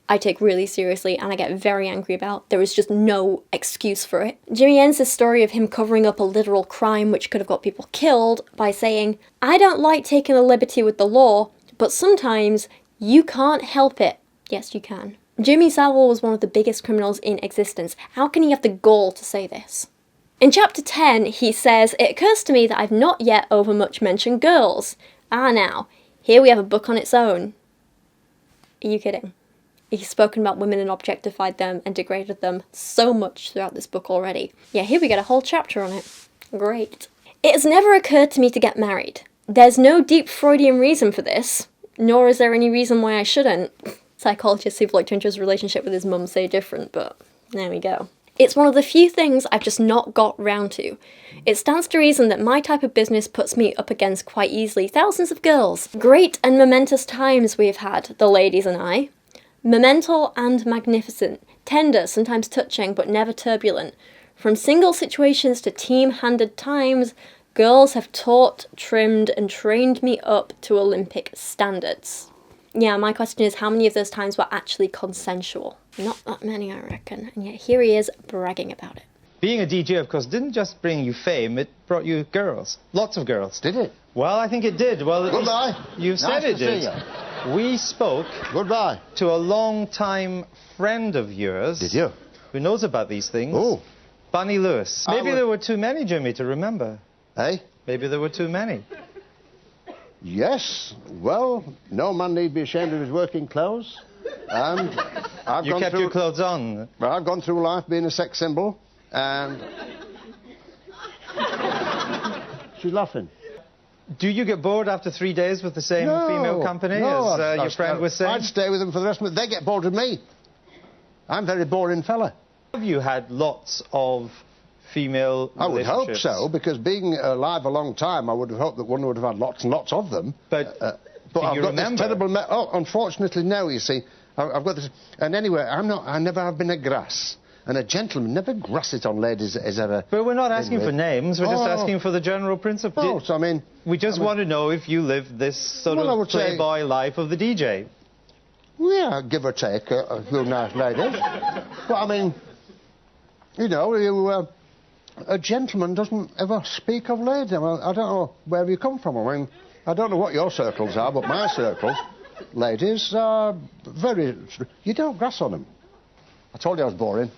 I take really seriously and I get very angry about. There is just no excuse for it. Jimmy ends the story of him covering up a literal crime which could have got people killed by saying, "I don't like taking a liberty with the law, but sometimes you can't help it." Yes, you can. Jimmy Savile was one of the biggest criminals in existence. How can he have the gall to say this? In chapter 10, he says, "It occurs to me that I've not yet overmuch mentioned girls. Now, here we have a book on its own." Are you kidding? He's spoken about women and objectified them and degraded them so much throughout this book already. Yeah, here we get a whole chapter on it. Great. "It has never occurred to me to get married. There's no deep Freudian reason for this, nor is there any reason why I shouldn't." Psychologists who've looked into his relationship with his mum say different, but there we go. "It's one of the few things I've just not got round to. It stands to reason that my type of business puts me up against quite easily thousands of girls. Great and momentous times we've had, the ladies and I. Momental and magnificent, tender, sometimes touching, but never turbulent. From single situations to team-handed times, girls have taught, trimmed, and trained me up to Olympic standards." Yeah, my question is, how many of those times were actually consensual? Not that many, I reckon, and yet here he is bragging about it. Being a DJ, of course, didn't just bring you fame, it brought you girls. Lots of girls. Did it? Well, I think it did. Well, Goodbye. You've said Nice it to did. see you. We spoke. Goodbye. To a long-time friend of yours. Did you? Who knows about these things. Oh. Bunny Lewis. Maybe there were too many, Jimmy, to remember. Eh? Maybe there were too many. Yes. Well, no man need be ashamed of his working clothes. And I've You kept your clothes on. Well, I've gone through life being a sex symbol, and she's laughing. Do you get bored after 3 days with the same female company as your friend was saying? I'd stay with them for the rest of it. They get bored with me. I'm a very boring fella. Have you had lots of female I would hope relationships? so, because being alive a long time, I would have hoped that one would have had lots and lots of them. But I've you got remember? this terrible... unfortunately, no, you see. I've got this... And anyway, I never have been a grass. And a gentleman never grasses on ladies as ever... But we're not asking for names, we're just asking for the general principle. Oh, so I mean... We just want to know if you live this sort of playboy life of the DJ. Yeah, give or take a few nice ladies. But I mean, you know, a gentleman doesn't ever speak of ladies. I don't know where you come from. I mean, I don't know what your circles are, but my circles, ladies are very... You don't grass on them. I told you I was boring.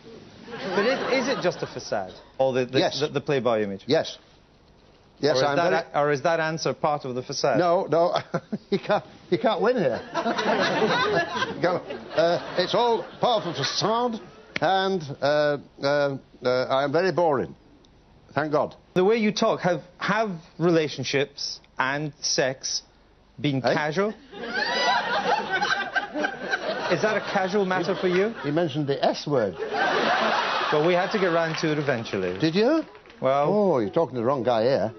But is it just a facade? Or the playboy image? Yes. Yes, or is that answer part of the facade? No, you can't win here. It's all part of the facade, and I am very boring. Thank God. The way you talk, have relationships and sex been casual? Is that a casual matter for you? You mentioned the S word. Well, we had to get round to it eventually. Did you? Well... Oh, you're talking to the wrong guy here.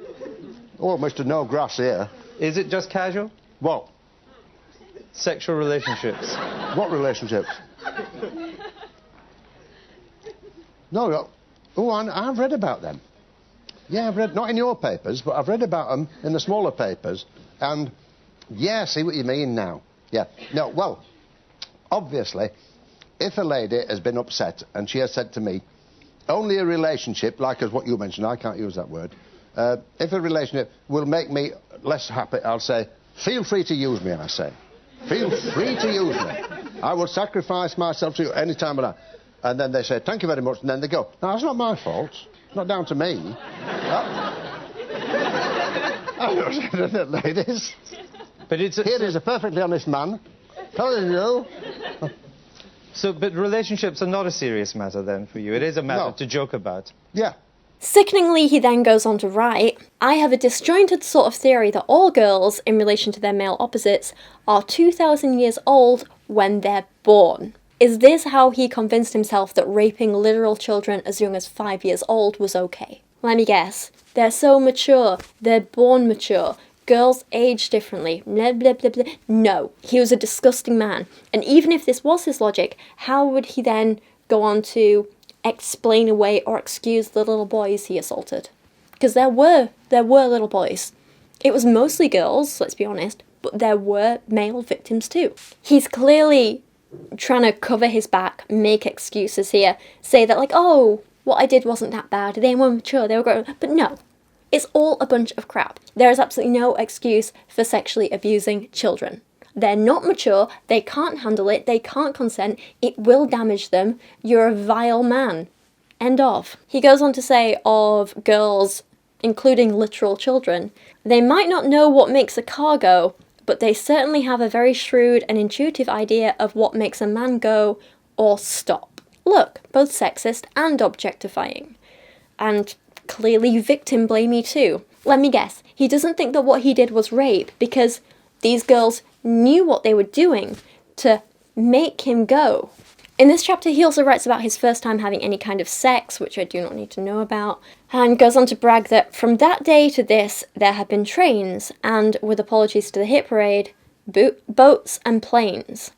Oh, Mr. No Grass here. Is it just casual? What? Sexual relationships. What relationships? No. Oh, I've read about them. Yeah, I've read, not in your papers, but I've read about them in the smaller papers. And, yeah, see what you mean now. Yeah. No, well, obviously, if a lady has been upset and she has said to me, only a relationship, like as what you mentioned, I can't use that word, if a relationship will make me less happy, I'll say, feel free to use me, I say. Feel free to use me. I will sacrifice myself to you any time of that. And then they say, thank you very much, and then they go. Now, it's not my fault. It's not down to me. Ladies. But it's Here is a perfectly honest man telling you. But relationships are not a serious matter then for you. It is a matter to joke about. Yeah. Sickeningly, he then goes on to write, I have a disjointed sort of theory that all girls, in relation to their male opposites, are 2,000 years old when they're born. Is this how he convinced himself that raping literal children as young as 5 years old was okay? Let me guess. They're so mature. They're born mature. Girls age differently. Blah, blah, blah, blah. No, he was a disgusting man. And even if this was his logic, how would he then go on to explain away or excuse the little boys he assaulted? Because there were little boys. It was mostly girls, let's be honest, but there were male victims too. He's clearly trying to cover his back, make excuses here, say that like, oh, what I did wasn't that bad, they were mature, they were grown. But no, it's all a bunch of crap. There is absolutely no excuse for sexually abusing children. They're not mature, they can't handle it, they can't consent, it will damage them, you're a vile man. End of. He goes on to say of girls, including literal children, they might not know what makes a car go, but they certainly have a very shrewd and intuitive idea of what makes a man go or stop. Look, both sexist and objectifying. And clearly victim blamey too. Let me guess, he doesn't think that what he did was rape because these girls knew what they were doing to make him go. In this chapter, he also writes about his first time having any kind of sex, which I do not need to know about, and goes on to brag that from that day to this, there have been trains, and, with apologies to the hit parade, boats and planes.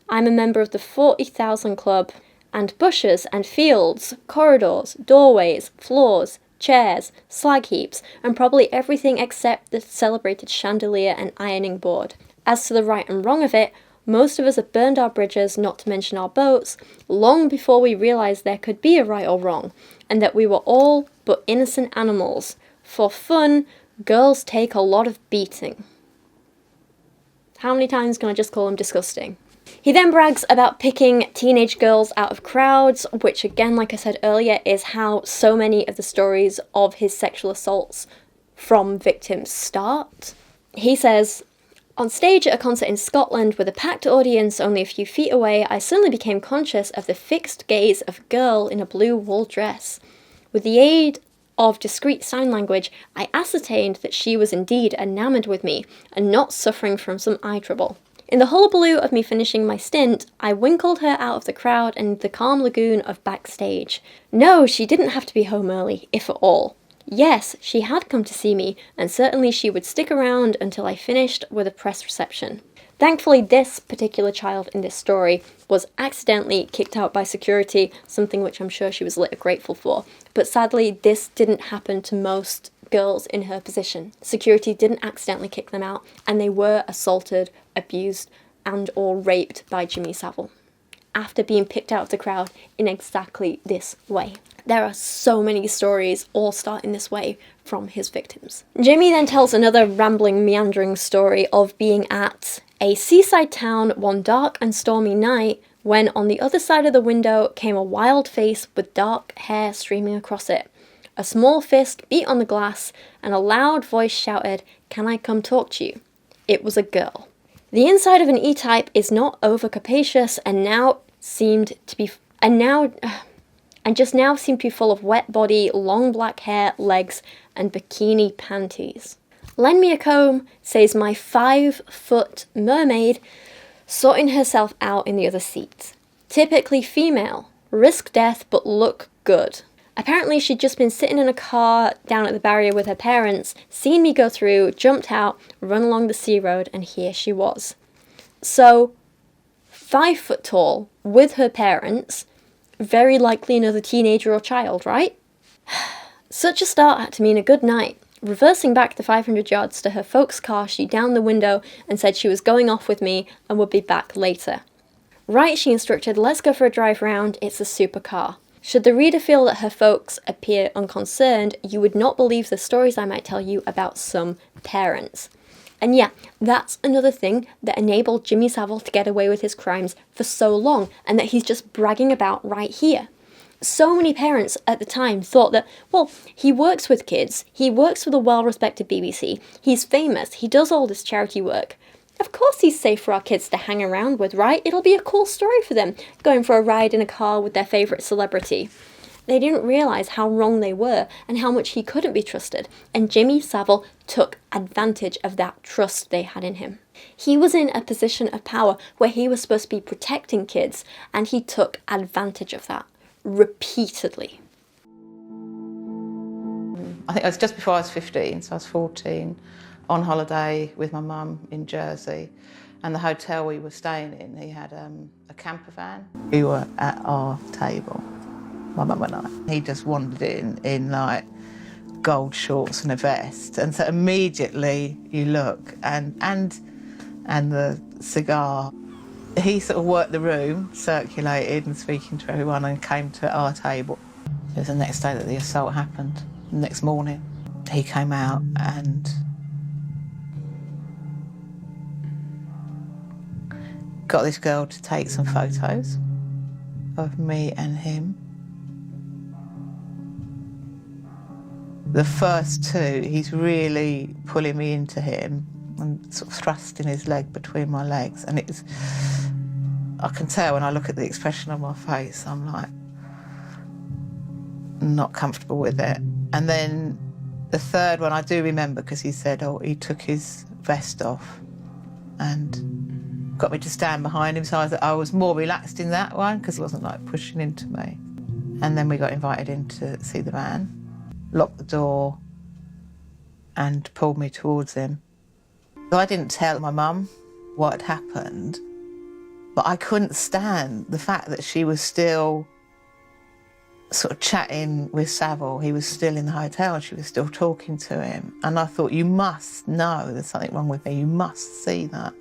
I'm a member of the 40,000 Club, and bushes and fields, corridors, doorways, floors, chairs, slag heaps, and probably everything except the celebrated chandelier and ironing board. As to the right and wrong of it, most of us have burned our bridges, not to mention our boats, long before we realised there could be a right or wrong, and that we were all but innocent animals, for fun, Girls take a lot of beating. How many times can I just call him disgusting? He then brags about picking teenage girls out of crowds, which again, like I said earlier, is how so many of the stories of his sexual assaults from victims start. He says, "On stage at a concert in Scotland with a packed audience only a few feet away, I suddenly became conscious of the fixed gaze of a girl in a blue wool dress. With the aid of discreet sign language, I ascertained that she was indeed enamoured with me and not suffering from some eye trouble. In the hullabaloo of me finishing my stint, I winkled her out of the crowd and the calm lagoon of backstage. No, she didn't have to be home early, if at all. Yes, she had come to see me, and certainly she would stick around until I finished with a press reception." Thankfully, this particular child in this story was accidentally kicked out by security, something which I'm sure she was later grateful for. But sadly, this didn't happen to most girls in her position. Security didn't accidentally kick them out, and they were assaulted, abused, and or raped by Jimmy Savile after being picked out of the crowd in exactly this way. There are so many stories all starting this way from his victims. Jimmy then tells another rambling, meandering story of being at a seaside town one dark and stormy night when on the other side of the window came a wild face with dark hair streaming across it. A small fist beat on the glass and a loud voice shouted, "Can I come talk to you?" It was a girl. The inside of an E-Type is not over capacious and just now seemed to be full of wet body, long black hair, legs, and bikini panties. "Lend me a comb," says my 5-foot mermaid, sorting herself out in the other seat. Typically female, risk death but look good. Apparently she'd just been sitting in a car down at the barrier with her parents, seen me go through, jumped out, run along the sea road, and here she was. So, 5 foot tall, with her parents, very likely another teenager or child, right? Such a start had to mean a good night. Reversing back the 500 yards to her folks' car, she downed the window and said she was going off with me and would be back later. "Right," she instructed, "let's go for a drive round, it's a supercar." Should the reader feel that her folks appear unconcerned, you would not believe the stories I might tell you about some parents. And yeah, that's another thing that enabled Jimmy Savile to get away with his crimes for so long, and that he's just bragging about right here. So many parents at the time thought that, well, he works with kids, he works with a well-respected BBC, he's famous, he does all this charity work. Of course he's safe for our kids to hang around with, right? It'll be a cool story for them, going for a ride in a car with their favourite celebrity. They didn't realise how wrong they were and how much he couldn't be trusted, and Jimmy Savile took advantage of that trust they had in him. He was in a position of power where he was supposed to be protecting kids, and he took advantage of that repeatedly. I think it was just before I was 15, so I was 14, on holiday with my mum in Jersey, and the hotel we were staying in, he had a camper van. We were at our table, my mum and I. He just wandered in like gold shorts and a vest, and so immediately you look, and the cigar. He sort of worked the room, circulated and speaking to everyone, and came to our table. It was the next day that the assault happened. The next morning, he came out and got this girl to take some photos of me and him. The first two, he's really pulling me into him and sort of thrusting his leg between my legs, and it's, I can tell when I look at the expression on my face, I'm like, not comfortable with it. And then the third one I do remember, because he said, oh, he took his vest off and got me to stand behind him, so I was more relaxed in that one, because he wasn't like pushing into me. And then we got invited in to see the van, locked the door and pulled me towards him. So I didn't tell my mum what had happened, but I couldn't stand the fact that she was still sort of chatting with Savile. He was still in the hotel and she was still talking to him. And I thought, you must know there's something wrong with me. You must see that.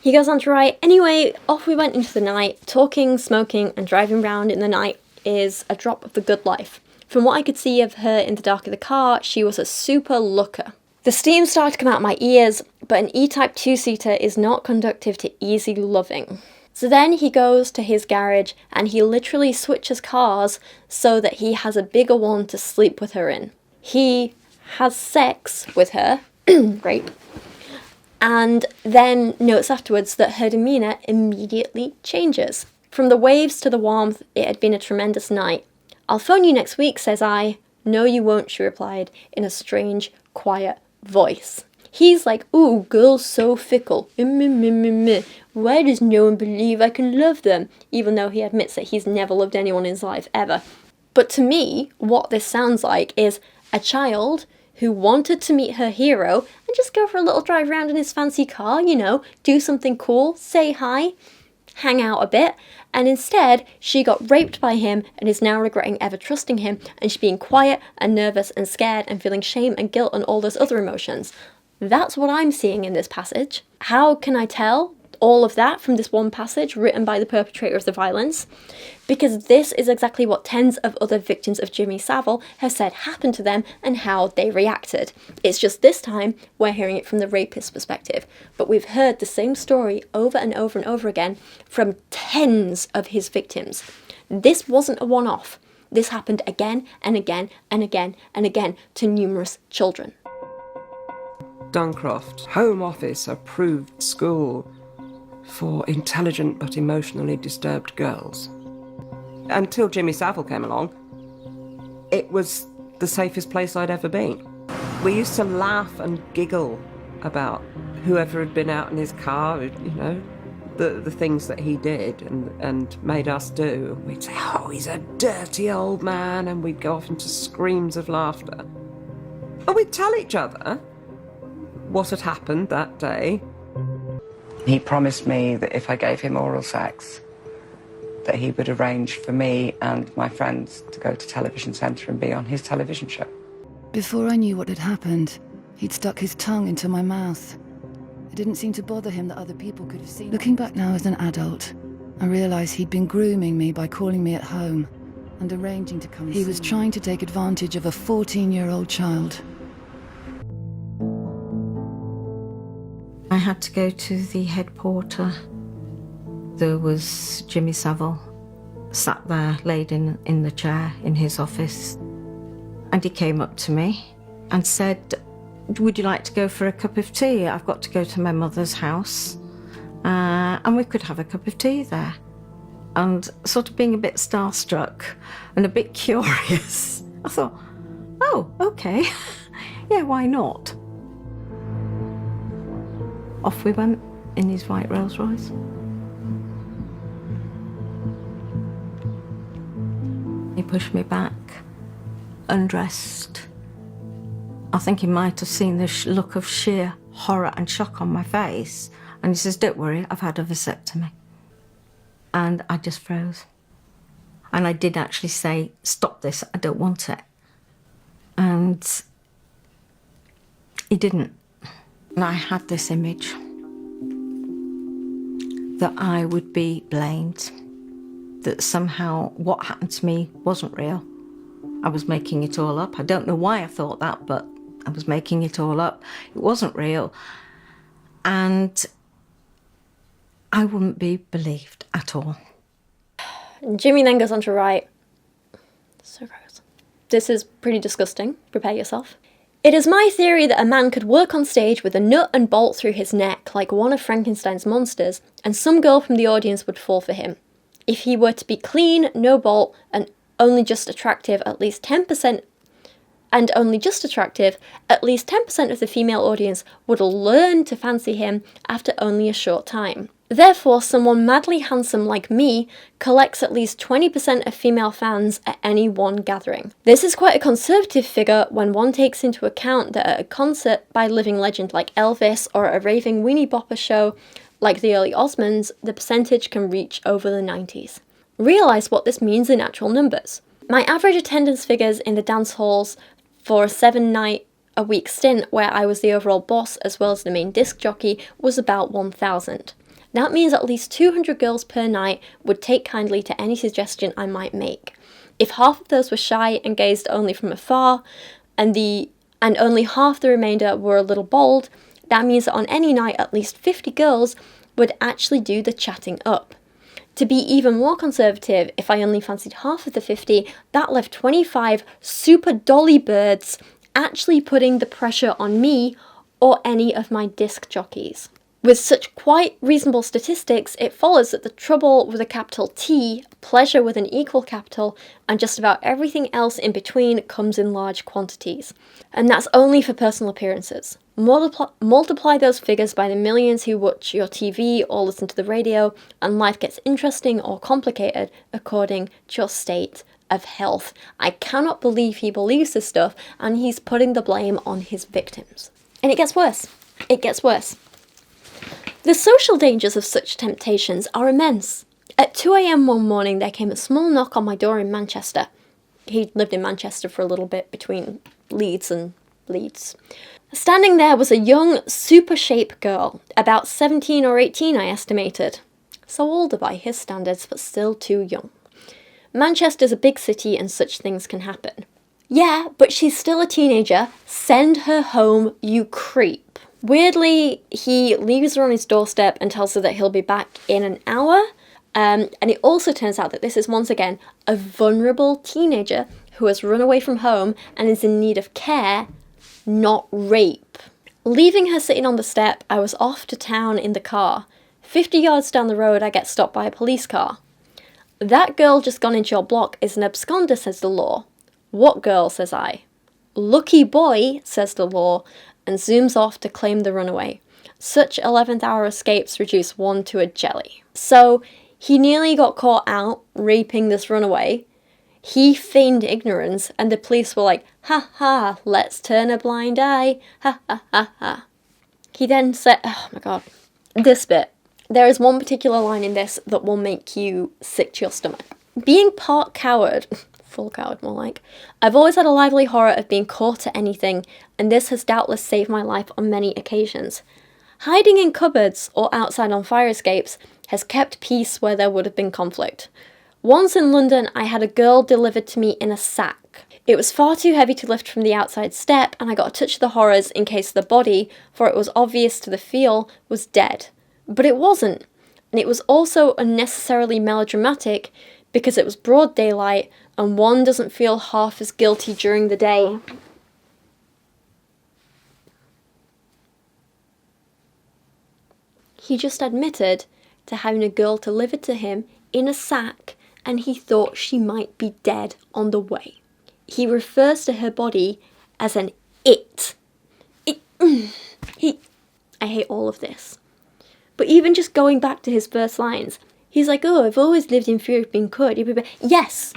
He goes on to write, anyway, off we went into the night. Talking, smoking and driving round in the night is a drop of the good life. From what I could see of her in the dark of the car, she was a super looker. The steam started to come out my ears, but an E-Type 2-seater is not conducive to easy loving. So then he goes to his garage and he literally switches cars so that he has a bigger one to sleep with her in. He has sex with her, rape, and then notes afterwards that her demeanour immediately changes. From the waves to the warmth, it had been a tremendous night. "I'll phone you next week," says I. "No, you won't," she replied, in a strange, quiet voice. He's like, "Ooh, girls so fickle. Why does no one believe I can love them?" Even though he admits that he's never loved anyone in his life, ever. But to me, what this sounds like is a child who wanted to meet her hero and just go for a little drive around in his fancy car, you know, do something cool, say hi, hang out a bit, and instead she got raped by him and is now regretting ever trusting him, and she's being quiet and nervous and scared and feeling shame and guilt and all those other emotions. That's what I'm seeing in this passage. How can I tell all of that from this one passage written by the perpetrator of the violence? Because this is exactly what tens of other victims of Jimmy Savile have said happened to them and how they reacted. It's just this time we're hearing it from the rapist's perspective, but we've heard the same story over and over and over again from tens of his victims. This wasn't a one-off. This happened again and again and again and again to numerous children. Duncroft, Home Office approved school for intelligent but emotionally disturbed girls. Until Jimmy Savile came along, it was the safest place I'd ever been. We used to laugh and giggle about whoever had been out in his car, you know, the things that he did and made us do. We'd say, "Oh, he's a dirty old man," and we'd go off into screams of laughter. And we'd tell each other what had happened that day. He promised me that if I gave him oral sex, that he would arrange for me and my friends to go to Television Centre and be on his television show. Before I knew what had happened, he'd stuck his tongue into my mouth. It didn't seem to bother him that other people could have seen. Looking back now as an adult, I realised he'd been grooming me by calling me at home and arranging to come. He was trying to take advantage of a 14-year-old child. I had to go to the head porter. There was Jimmy Savile, sat there, laid in the chair in his office. And he came up to me and said, "Would you like to go for a cup of tea? I've got to go to my mother's house. And we could have a cup of tea there." And sort of being a bit starstruck and a bit curious, I thought, oh, okay, yeah, why not? Off we went in his white Rolls Royce. He pushed me back, undressed. I think he might have seen the look of sheer horror and shock on my face. And he says, "Don't worry, I've had a vasectomy." And I just froze. And I did actually say, "Stop this, I don't want it." And he didn't. And I had this image that I would be blamed, that somehow what happened to me wasn't real. I was making it all up. I don't know why I thought that, but I was making it all up. It wasn't real. And I wouldn't be believed at all. Jimmy then goes on to write, so gross. "This is pretty disgusting. Prepare yourself. It is my theory that a man could work on stage with a nut and bolt through his neck like one of Frankenstein's monsters, and some girl from the audience would fall for him. If he were to be clean, no bolt, and only just attractive, at least 10% of the female audience would learn to fancy him after only a short time. Therefore, someone madly handsome like me collects at least 20% of female fans at any one gathering. This is quite a conservative figure when one takes into account that at a concert by a living legend like Elvis or a raving weenie bopper show like the early Osmonds, the percentage can reach over the 90s. Realise what this means in actual numbers. My average attendance figures in the dance halls for a 7-night-a-week stint where I was the overall boss as well as the main disc jockey was about 1,000. That means at least 200 girls per night would take kindly to any suggestion I might make. If half of those were shy and gazed only from afar, and only half the remainder were a little bold, that means that on any night at least 50 girls would actually do the chatting up. To be even more conservative, if I only fancied half of the 50, that left 25 super dolly birds actually putting the pressure on me or any of my disc jockeys. With such quite reasonable statistics, it follows that the trouble with a capital T, pleasure with an equal capital, and just about everything else in between comes in large quantities. And that's only for personal appearances. Multiply those figures by the millions who watch your TV or listen to the radio, and life gets interesting or complicated according to your state of health. I cannot believe he believes this stuff, and he's putting the blame on his victims. And it gets worse. It gets worse. The social dangers of such temptations are immense. At 2 a.m. one morning, there came a small knock on my door in Manchester. He'd lived in Manchester for a little bit between Leeds and Leeds. Standing there was a young, super shape girl, about 17 or 18 I estimated. So older by his standards, but still too young. Manchester's a big city and such things can happen. Yeah, but she's still a teenager. Send her home, you creep. Weirdly, he leaves her on his doorstep and tells her that he'll be back in an hour. And it also turns out that this is once again a vulnerable teenager who has run away from home and is in need of care, not rape. Leaving her sitting on the step, I was off to town in the car. 50 yards down the road, I get stopped by a police car. That girl just gone into your block is an absconder, says the law. What girl, says I. Lucky boy, says the law, and zooms off to claim the runaway. Such 11th hour escapes reduce one to a jelly. So he nearly got caught out raping this runaway. He feigned ignorance and the police were like, ha ha, let's turn a blind eye, ha ha ha ha. He then said, oh my god, this bit. There is one particular line in this that will make you sick to your stomach. Being part coward, full coward more like, I've always had a lively horror of being caught at anything, and this has doubtless saved my life on many occasions. Hiding in cupboards or outside on fire escapes has kept peace where there would have been conflict. Once in London, I had a girl delivered to me in a sack. It was far too heavy to lift from the outside step, and I got a touch of the horrors in case the body, for it was obvious to the feel, was dead. But it wasn't, and it was also unnecessarily melodramatic because it was broad daylight and one doesn't feel half as guilty during the day. He just admitted to having a girl delivered to him in a sack and he thought she might be dead on the way. He refers to her body as an it. I hate all of this. But even just going back to his first lines, he's like, oh, I've always lived in fear of being caught. Yes,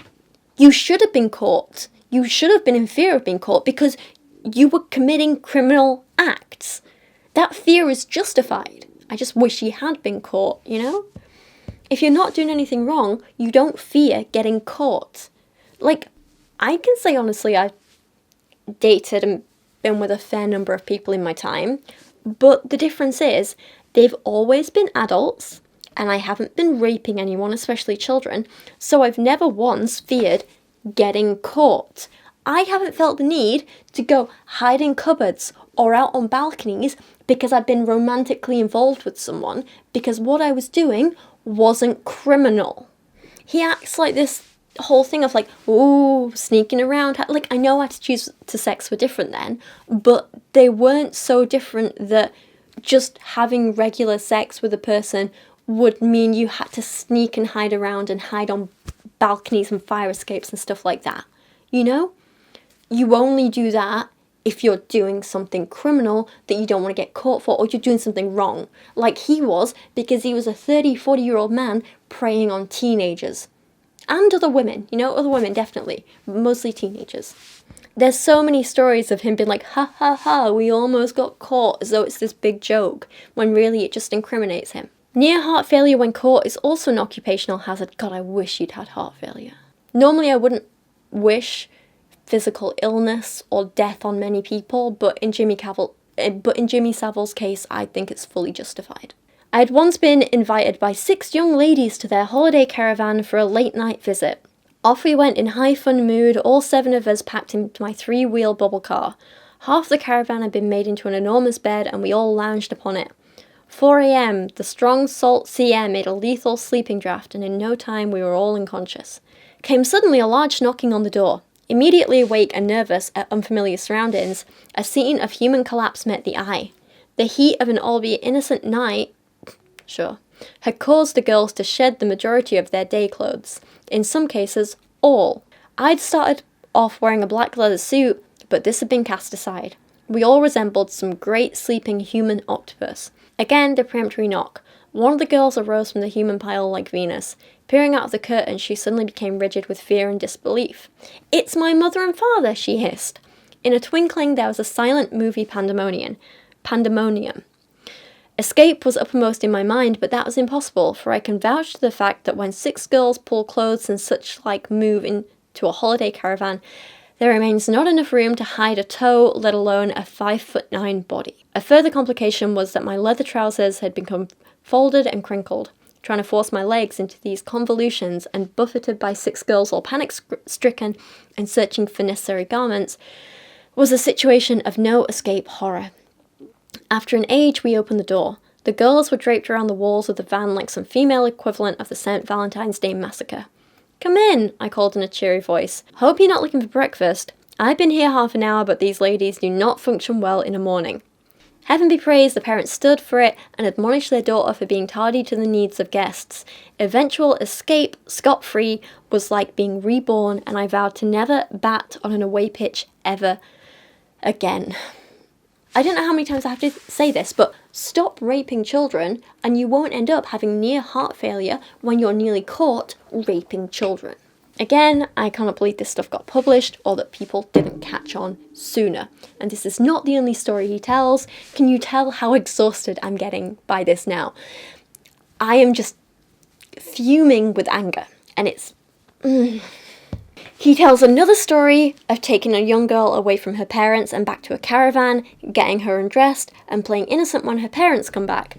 you should have been caught. You should have been in fear of being caught because you were committing criminal acts. That fear is justified. I just wish he had been caught, you know? If you're not doing anything wrong, you don't fear getting caught. Like, I can say honestly, I've dated and been with a fair number of people in my time, but the difference is they've always been adults, and I haven't been raping anyone, especially children, so I've never once feared getting caught. I haven't felt the need to go hide in cupboards or out on balconies because I've been romantically involved with someone, because what I was doing wasn't criminal. He acts like this whole thing of like, ooh, sneaking around. Like, I know attitudes to sex were different then, but they weren't so different that just having regular sex with a person would mean you had to sneak and hide around and hide on balconies and fire escapes and stuff like that. You know? You only do that if you're doing something criminal that you don't want to get caught for, or you're doing something wrong. Like he was, because he was a 30, 40-year-old man preying on teenagers. And other women, you know, other women definitely, mostly teenagers. There's so many stories of him being like, ha ha ha, we almost got caught, as though it's this big joke, when really it just incriminates him. Near heart failure when caught is also an occupational hazard. God, I wish you'd had heart failure. Normally I wouldn't wish physical illness or death on many people, but in Jimmy Savile's case, I think it's fully justified. I had once been invited by 6 young ladies to their holiday caravan for a late night visit. Off we went in high fun mood, all 7 of us packed into my 3-wheel bubble car. Half the caravan had been made into an enormous bed and we all lounged upon it. 4 a.m, the strong salt sea air made a lethal sleeping draught, and in no time we were all unconscious. Came suddenly a large knocking on the door. Immediately awake and nervous at unfamiliar surroundings, a scene of human collapse met the eye. The heat of an albeit innocent night, had caused the girls to shed the majority of their day clothes. In some cases, all. I'd started off wearing a black leather suit, but this had been cast aside. We all resembled some great sleeping human octopus. Again, the peremptory knock. One of the girls arose from the human pile like Venus. Peering out of the curtain, she suddenly became rigid with fear and disbelief. "It's my mother and father," she hissed. In a twinkling, there was a silent movie pandemonium. Escape was uppermost in my mind, but that was impossible, for I can vouch to the fact that when 6 girls pull clothes and such like move into a holiday caravan, there remains not enough room to hide a toe, let alone a 5'9" body. A further complication was that my leather trousers had become folded and crinkled. Trying to force my legs into these convolutions and buffeted by 6 girls all panic-stricken and searching for necessary garments was a situation of no escape horror. After an age, we opened the door. The girls were draped around the walls of the van like some female equivalent of the St. Valentine's Day massacre. "Come in," I called in a cheery voice. "Hope you're not looking for breakfast. I've been here half an hour, but these ladies do not function well in a morning." Heaven be praised, the parents stood for it and admonished their daughter for being tardy to the needs of guests. Eventual escape, scot-free, was like being reborn, and I vowed to never bat on an away pitch ever again. I don't know how many times I have to say this, but stop raping children and you won't end up having near heart failure when you're nearly caught raping children. Again, I cannot believe this stuff got published or that people didn't catch on sooner. And this is not the only story he tells. Can you tell how exhausted I'm getting by this now? I am just fuming with anger, and it's... He tells another story of taking a young girl away from her parents and back to a caravan, getting her undressed, and playing innocent when her parents come back.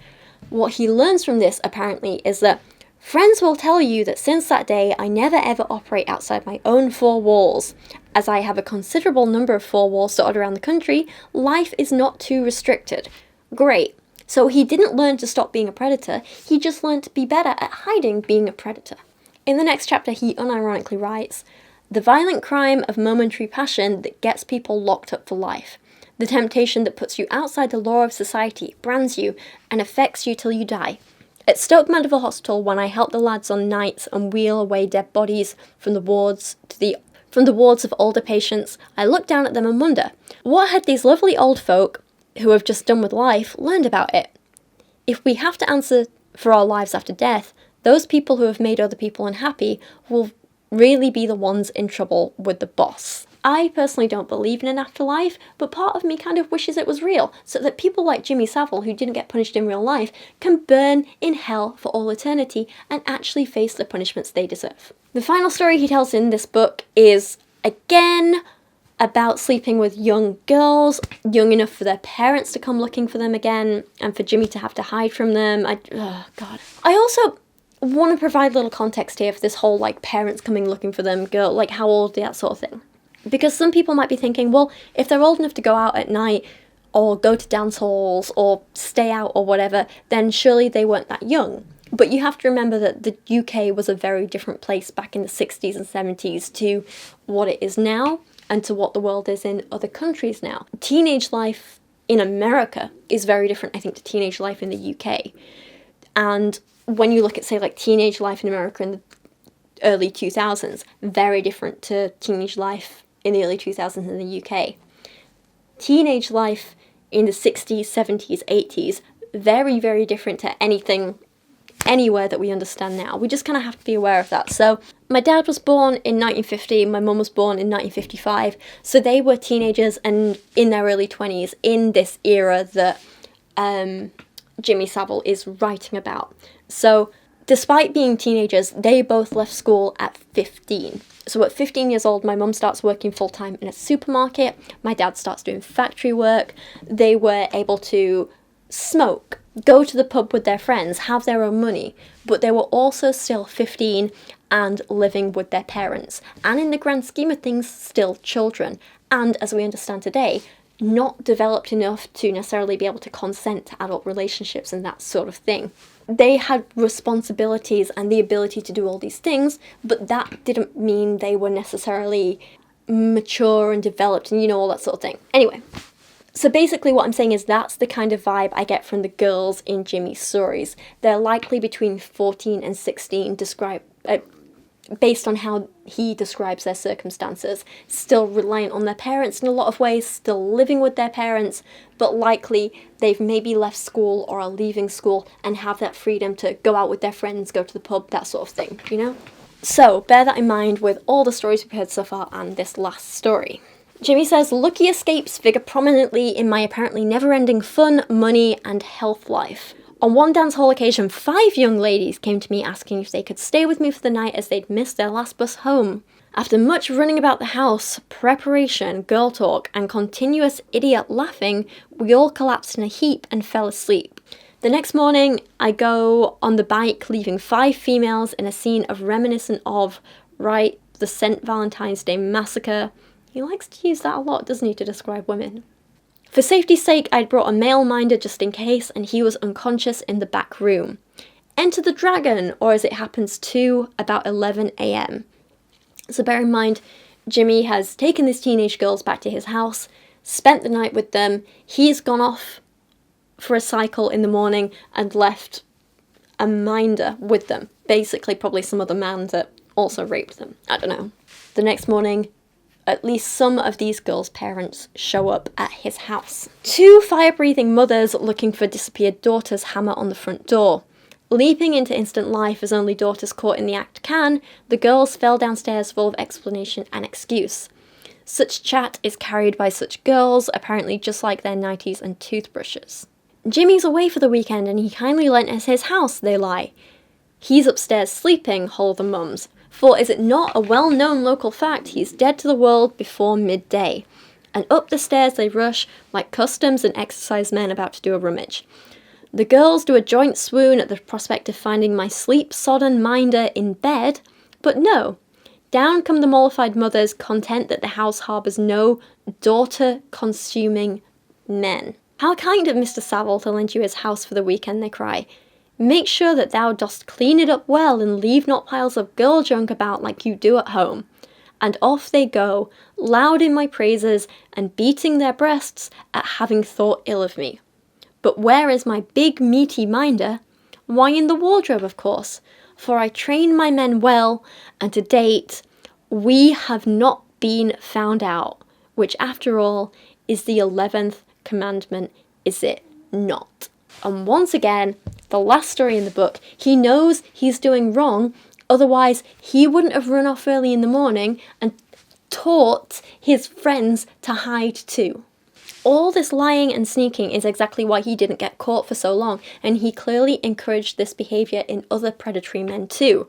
What he learns from this, apparently, is that friends will tell you that since that day, I never ever operate outside my own 4 walls. As I have a considerable number of 4 walls dotted around the country, life is not too restricted. Great. So he didn't learn to stop being a predator, he just learned to be better at hiding being a predator. In the next chapter, he unironically writes, "The violent crime of momentary passion that gets people locked up for life. The temptation that puts you outside the law of society, brands you, and affects you till you die. At Stoke Mandeville Hospital, when I help the lads on nights and wheel away dead bodies from the wards of older patients, I look down at them and wonder, what had these lovely old folk, who have just done with life, learned about it? If we have to answer for our lives after death, those people who have made other people unhappy will really be the ones in trouble with the boss." I personally don't believe in an afterlife, but part of me kind of wishes it was real, so that people like Jimmy Savile, who didn't get punished in real life, can burn in hell for all eternity and actually face the punishments they deserve. The final story he tells in this book is, again, about sleeping with young girls, young enough for their parents to come looking for them again, and for Jimmy to have to hide from them. Oh, God. I also want to provide a little context here for this whole, like, parents coming looking for them, girl, like, how old, that sort of thing. Because some people might be thinking, well, if they're old enough to go out at night, or go to dance halls, or stay out, or whatever, then surely they weren't that young. But you have to remember that the UK was a very different place back in the 60s and 70s to what it is now, and to what the world is in other countries now. Teenage life in America is very different, I think, to teenage life in the UK. And when you look at, say, like, teenage life in America in the early 2000s, very different to teenage life in the early 2000s in the UK. Teenage life in the 60s, 70s, 80s, very, very different to anything, anywhere that we understand now. We just kind of have to be aware of that. So my dad was born in 1950, my mum was born in 1955, so they were teenagers and in their early 20s in this era that Jimmy Savile is writing about. So despite being teenagers, they both left school at 15. So at 15 years old, my mum starts working full-time in a supermarket. My dad starts doing factory work. They were able to smoke, go to the pub with their friends, have their own money, but they were also still 15 and living with their parents, and in the grand scheme of things, still children, and as we understand today, not developed enough to necessarily be able to consent to adult relationships and that sort of thing. They had responsibilities and the ability to do all these things, but that didn't mean they were necessarily mature and developed and, you know, all that sort of thing. Anyway, so basically what I'm saying is that's the kind of vibe I get from the girls in Jimmy's stories. They're likely between 14 and 16, based on how he describes their circumstances, still reliant on their parents in a lot of ways, still living with their parents, but likely they've maybe left school or are leaving school and have that freedom to go out with their friends, go to the pub, that sort of thing, you know? So bear that in mind with all the stories we've heard so far and this last story. Jimmy says, lucky escapes figure prominently in my apparently never-ending fun, money, and health life. On one dance hall occasion, 5 young ladies came to me asking if they could stay with me for the night as they'd missed their last bus home. After much running about the house, preparation, girl talk, and continuous idiot laughing, we all collapsed in a heap and fell asleep. The next morning, I go on the bike, leaving 5 females in a scene of reminiscent of, right, the St. Valentine's Day Massacre. He likes to use that a lot, doesn't he, to describe women. For safety's sake, I'd brought a male minder just in case, and he was unconscious in the back room. Enter the dragon, or as it happens to, about 11 AM. So bear in mind, Jimmy has taken these teenage girls back to his house, spent the night with them, he's gone off for a cycle in the morning and left a minder with them. Basically, probably some other man that also raped them. I don't know. The next morning, at least some of these girls' parents show up at his house. 2 fire-breathing mothers looking for disappeared daughters hammer on the front door. Leaping into instant life as only daughters caught in the act can, the girls fell downstairs full of explanation and excuse. Such chat is carried by such girls, apparently just like their nighties and toothbrushes. Jimmy's away for the weekend and he kindly lent us his house, they lie. He's upstairs sleeping, holler the mums. For is it not a well-known local fact he's dead to the world before midday? And up the stairs they rush, like customs and exercise men about to do a rummage. The girls do a joint swoon at the prospect of finding my sleep-sodden minder in bed, but no. Down come the mollified mothers, content that the house harbours no daughter-consuming men. How kind of Mr. Savile to lend you his house for the weekend, they cry. Make sure that thou dost clean it up well, and leave not piles of girl junk about like you do at home. And off they go, loud in my praises, and beating their breasts at having thought ill of me. But where is my big meaty minder? Why, in the wardrobe, of course, for I train my men well, and to date, we have not been found out, which after all is the 11th commandment, is it not? And once again, the last story in the book, he knows he's doing wrong, otherwise he wouldn't have run off early in the morning and taught his friends to hide too. All this lying and sneaking is exactly why he didn't get caught for so long, and he clearly encouraged this behaviour in other predatory men too.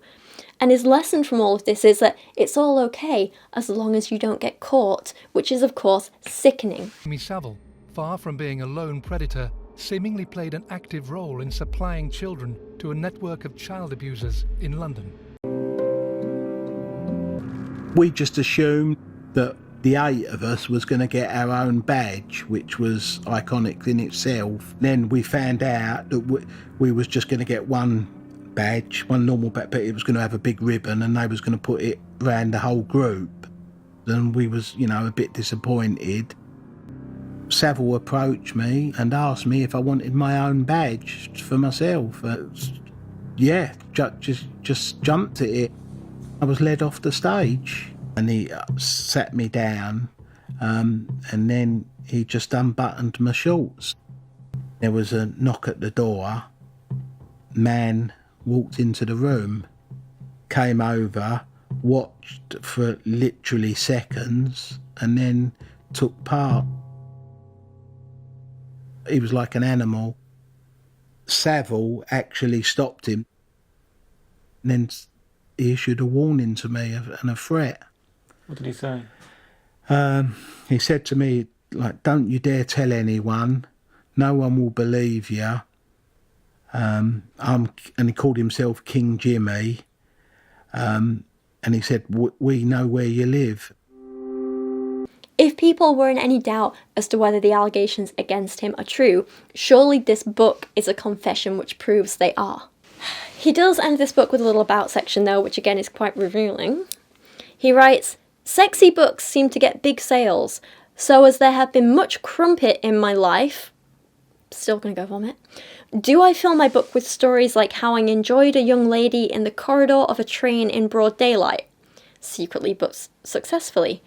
And his lesson from all of this is that it's all okay as long as you don't get caught, which is of course sickening. Jimmy Savile, far from being a lone predator, seemingly played an active role in supplying children to a network of child abusers in London. We just assumed that the 8 of us was going to get our own badge, which was iconic in itself. Then we found out that we was just going to get one badge, one normal badge, but it was going to have a big ribbon and they was going to put it around the whole group. And we was, you know, a bit disappointed. Savile approached me and asked me if I wanted my own badge for myself. Yeah, just jumped at it. I was led off the stage and he sat me down and then he just unbuttoned my shorts. There was a knock at the door. Man walked into the room, came over, watched for literally seconds and then took part. He was like an animal. Savile actually stopped him. And then he issued a warning to me and a threat. What did he say? He said to me, like, don't you dare tell anyone. No one will believe you. And he called himself King Jimmy. And he said, we know where you live. If people were in any doubt as to whether the allegations against him are true, surely this book is a confession which proves they are. He does end this book with a little about section though, which again is quite revealing. He writes, "Sexy books seem to get big sales, so as there have been much crumpet in my life," still gonna go vomit, "do I fill my book with stories like how I enjoyed a young lady in the corridor of a train in broad daylight, secretly but successfully.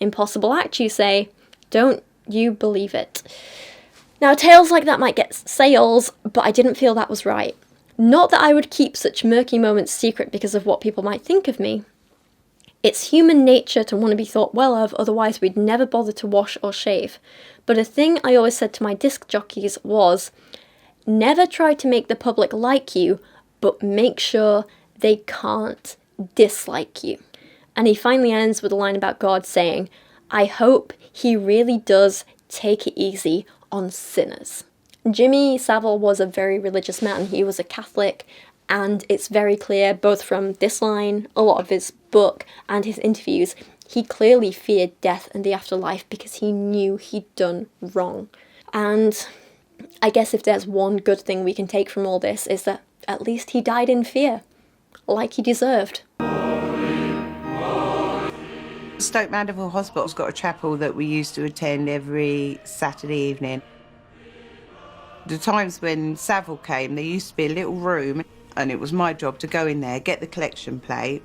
Impossible act, you say? Don't you believe it?" Now, tales like that might get sales, but I didn't feel that was right. Not that I would keep such murky moments secret because of what people might think of me. It's human nature to want to be thought well of, otherwise we'd never bother to wash or shave. But a thing I always said to my disc jockeys was, never try to make the public like you, but make sure they can't dislike you. And he finally ends with a line about God saying, "I hope he really does take it easy on sinners." Jimmy Savile was a very religious man. He was a Catholic, and it's very clear, both from this line, a lot of his book, and his interviews, he clearly feared death and the afterlife because he knew he'd done wrong. And I guess if there's one good thing we can take from all this, is that at least he died in fear, like he deserved. Stoke Mandeville Hospital's got a chapel that we used to attend every Saturday evening. The times when Savile came, there used to be a little room, and it was my job to go in there, get the collection plate.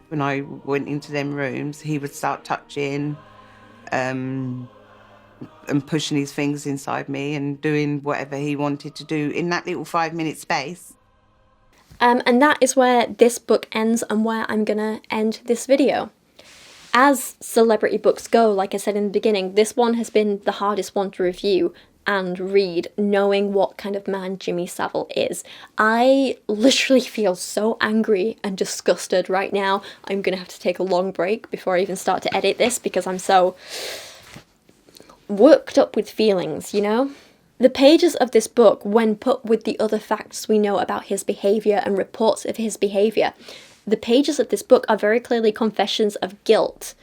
When I went into them rooms, he would start touching and pushing his fingers inside me and doing whatever he wanted to do in that little 5-minute space. And that is where this book ends and where I'm gonna end this video. As celebrity books go, like I said in the beginning, this one has been the hardest one to review and read, knowing what kind of man Jimmy Savile is. I literally feel so angry and disgusted right now. I'm gonna have to take a long break before I even start to edit this because I'm so worked up with feelings, you know? The pages of this book, when put with the other facts we know about his behaviour and reports of his behaviour, the pages of this book are very clearly confessions of guilt.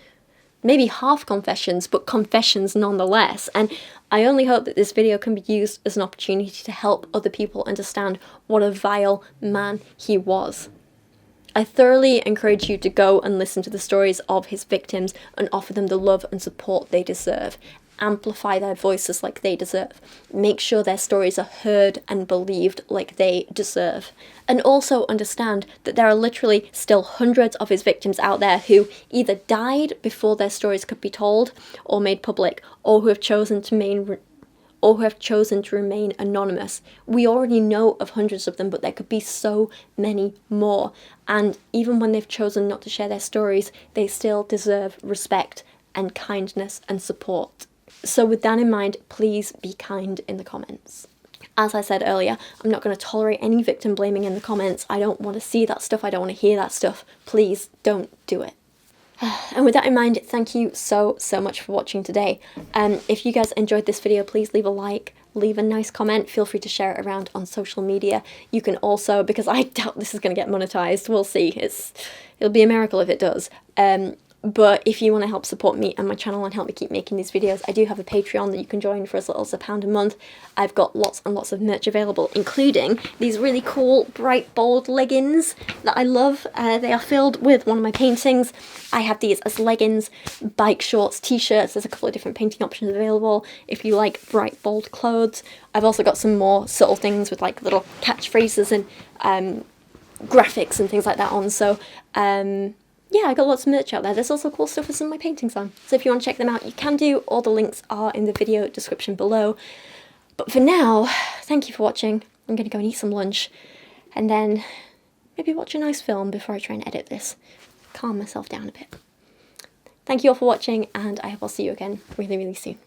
Maybe half confessions, but confessions nonetheless. And I only hope that this video can be used as an opportunity to help other people understand what a vile man he was. I thoroughly encourage you to go and listen to the stories of his victims and offer them the love and support they deserve. Amplify their voices like they deserve. Make sure their stories are heard and believed like they deserve. And also understand that there are literally still hundreds of his victims out there who either died before their stories could be told or made public, or who have chosen to remain anonymous. We already know of hundreds of them, but there could be so many more. And even when they've chosen not to share their stories, they still deserve respect and kindness and support. So with that in mind, please be kind in the comments. As I said earlier, I'm not going to tolerate any victim blaming in the comments. I don't want to see that stuff. I don't want to hear that stuff. Please don't do it. And with that in mind, thank you so much for watching today. If you guys enjoyed this video, please leave a like, leave a nice comment. Feel free to share it around on social media. You can also, because I doubt this is going to get monetized, we'll see. It'll be a miracle if it does. But if you want to help support me and my channel and help me keep making these videos, I do have a Patreon that you can join for as little as £1 a month. I've got lots and lots of merch available, including these really cool bright bold leggings that I love. They are filled with one of my paintings. I have these as leggings, bike shorts, t-shirts. There's a couple of different painting options available if you like bright bold clothes. I've also got some more subtle things with like little catchphrases and graphics and things like that on. So yeah, I got lots of merch out there. There's also cool stuff with some of my paintings on. So if you want to check them out, you can do. All the links are in the video description below. But for now, thank you for watching. I'm going to go and eat some lunch. And then maybe watch a nice film before I try and edit this. Calm myself down a bit. Thank you all for watching, and I will see you again really soon.